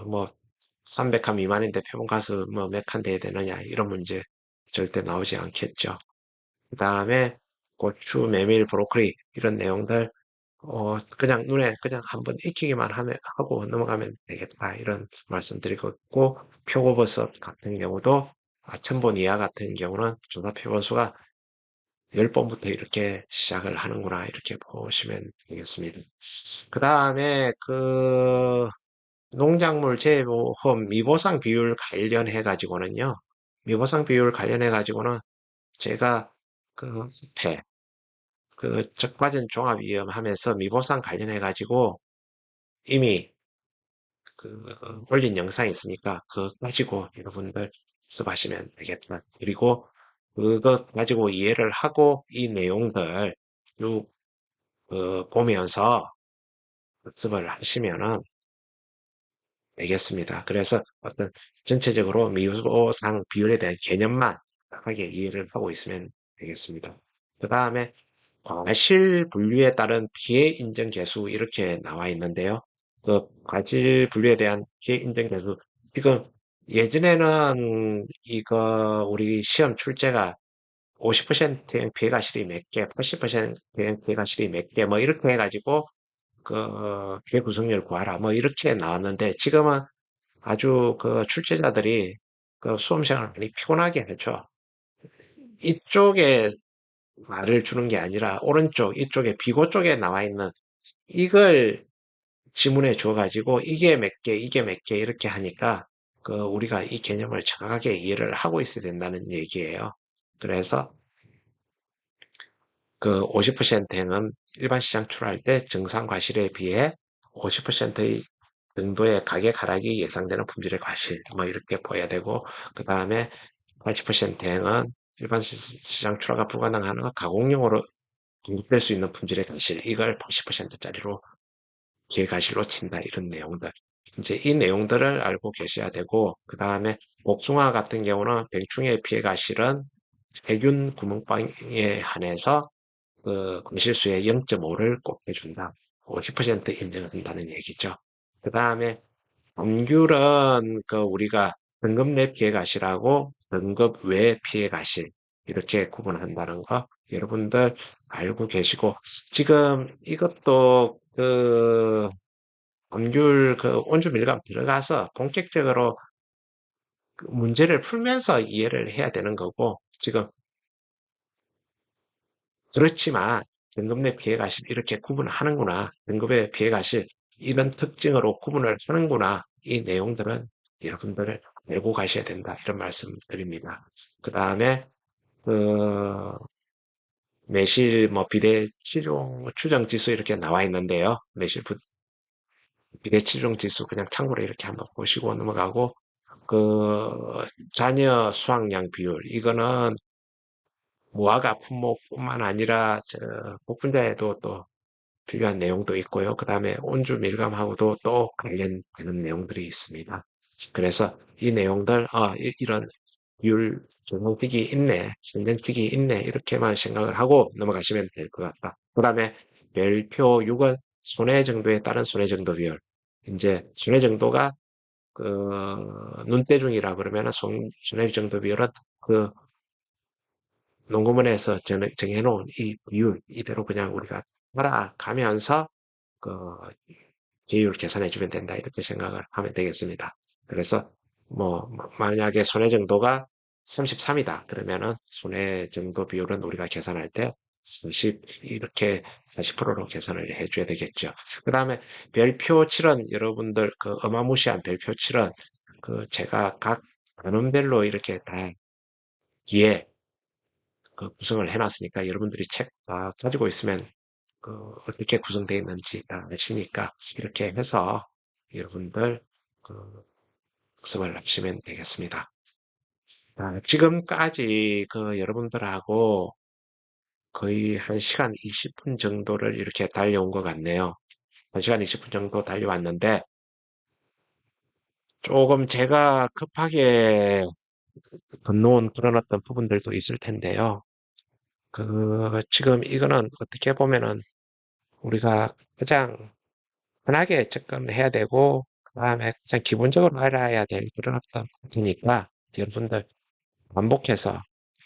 Speaker 1: 뭐 300칸 미만인데 표본 칸수 뭐 몇 칸 돼야 되느냐 이런 문제 절대 나오지 않겠죠. 그 다음에 고추, 메밀, 브로콜리 이런 내용들 그냥 눈에 그냥 한번 익히기만 하고 넘어가면 되겠다. 이런 말씀드리고 있고, 표고버섯 같은 경우도, 천본 이하 같은 경우는 조사 표본수가 10번부터 이렇게 시작을 하는구나. 이렇게 보시면 되겠습니다. 그 다음에 농작물 재보험 미보상 비율 관련해 가지고는요. 미보상 비율 관련해 가지고는 제가 숲에 적과전 종합위험 하면서 미보상 관련해 가지고 이미 올린 영상이 있으니까 그거 가지고 여러분들 학습하시면 되겠다. 그리고 그것 가지고 이해를 하고 이 내용들 쭉 보면서 학습을 하시면은 되겠습니다. 그래서 어떤 전체적으로 미보상 비율에 대한 개념만 하게 이해를 하고 있으면 되겠습니다. 그 다음에 과실 분류에 따른 피해 인정 계수 이렇게 나와 있는데요. 과실 분류에 대한 피해 인정 계수 지금 예전에는 이거 우리 시험 출제가 50%형 피해가실이 몇 개, 80%형 피해가실이 몇 개, 뭐 이렇게 해가지고 피해 구성률 구하라, 뭐 이렇게 나왔는데 지금은 아주 출제자들이 수험 시간을 많이 피곤하게 했죠. 이쪽에 말을 주는 게 아니라 오른쪽 이쪽에 비고 쪽에 나와 있는 이걸 지문에 줘가지고 이게 몇 개, 이게 몇 개 이렇게 하니까 우리가 이 개념을 정확하게 이해를 하고 있어야 된다는 얘기예요. 그래서 50%는 일반 시장 출하할 때 정상 과실에 비해 50%의 정도의 가격 하락이 예상되는 품질의 과실 뭐 이렇게 보여야 되고 그 다음에 80%는 일반 시장 출하가 불가능한 가공용으로 공급될 수 있는 품질의 과실 이걸 80%짜리로 기회과실로 친다 이런 내용들 이제 이 내용들을 알고 계셔야 되고 그 다음에 복숭아 같은 경우는 병충해 피해과실은 세균 구멍방에 한해서 과실수의 0.5를 꼭 해준다. 50% 인정한다는 얘기죠. 그 다음에 법률은 우리가 등급 내 피해가시라고 등급 외 피해가실 이렇게 구분한다는 거 여러분들 알고 계시고 지금 이것도 법률 온주 밀감 들어가서 본격적으로 문제를 풀면서 이해를 해야 되는 거고 지금 그렇지만 등급 내 피해가실 이렇게 구분하는구나. 등급의 피해가실 이런 특징으로 구분을 하는구나. 이 내용들은 여러분들을 알고 가셔야 된다. 이런 말씀 드립니다. 그 다음에 그 매실 뭐 비례 추정 지수 이렇게 나와 있는데요. 비례 추정 지수 그냥 참고로 이렇게 한번 보시고 넘어가고 자녀 수확량 비율 이거는 무화과 품목뿐만 아니라 복분자에도 또 필요한 내용도 있고요. 그 다음에 온주 밀감하고도 또 관련되는 내용들이 있습니다. 그래서 이 내용들, 이런 율 적용식이 있네, 성전식이 있네, 이렇게만 생각을 하고 넘어가시면 될 것 같다. 그 다음에 별표 6은 손해 정도에 따른 손해 정도 비율. 이제 손해 정도가 눈대중이라 그러면은 손해 정도 비율은 농구문에서 정해놓은 이 비율 이대로 그냥 우리가 따라가면서 그 비율 계산해 주면 된다 이렇게 생각을 하면 되겠습니다. 그래서 만약에 손해 정도가 33이다 그러면은 손해 정도 비율은 우리가 계산할 때 40, 이렇게 40%로 계산을 해줘야 되겠죠. 그 다음에 별표 7은 여러분들 어마무시한 별표 7은 제가 각 단원별로 이렇게 다 뒤에 구성을 해놨으니까 여러분들이 책 다 가지고 있으면 어떻게 구성되어 있는지 다 아시니까 이렇게 해서 여러분들 그 학습을 하시면 되겠습니다. 지금까지 여러분들하고 거의 1시간 20분 정도를 이렇게 달려온 것 같네요. 1시간 20분 정도 달려왔는데, 조금 제가 급하게 건너온 그런 어떤 부분들도 있을 텐데요. 지금 이거는 어떻게 보면은 우리가 가장 편하게 접근해야 되고, 그 다음에 가장 기본적으로 알아야 될 그런 어떤 부분이니까 여러분들 반복해서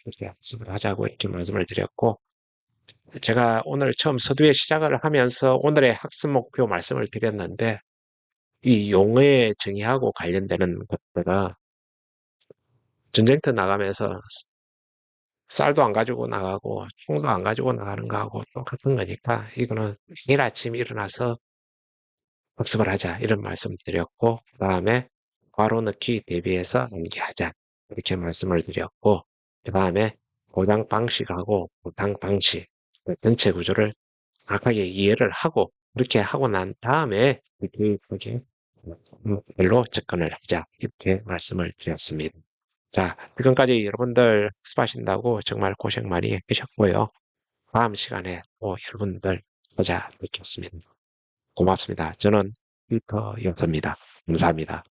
Speaker 1: 이렇게 학습을 하자고 이렇게 말씀을 드렸고, 제가 오늘 처음 서두에 시작을 하면서 오늘의 학습 목표 말씀을 드렸는데, 이 용어의 정의하고 관련되는 것들은 전쟁터 나가면서 쌀도 안 가지고 나가고 총도 안 가지고 나가는 거하고 똑같은 거니까 이거는 매일 아침 일어나서 학습을 하자 이런 말씀 드렸고, 그 다음에 괄호 넣기 대비해서 암기하자 이렇게 말씀을 드렸고, 그 다음에 보장 방식하고 보상 방식 전체 구조를 정확하게 이해를 하고 이렇게 하고 난 다음에 교육적인 별로 접근을 하자 이렇게 말씀을 드렸습니다. 자, 지금까지 여러분들 학습하신다고 정말 고생 많이 하셨고요. 다음 시간에 또 여러분들 찾아뵙겠습니다. 고맙습니다. 저는 피터였습니다. 감사합니다.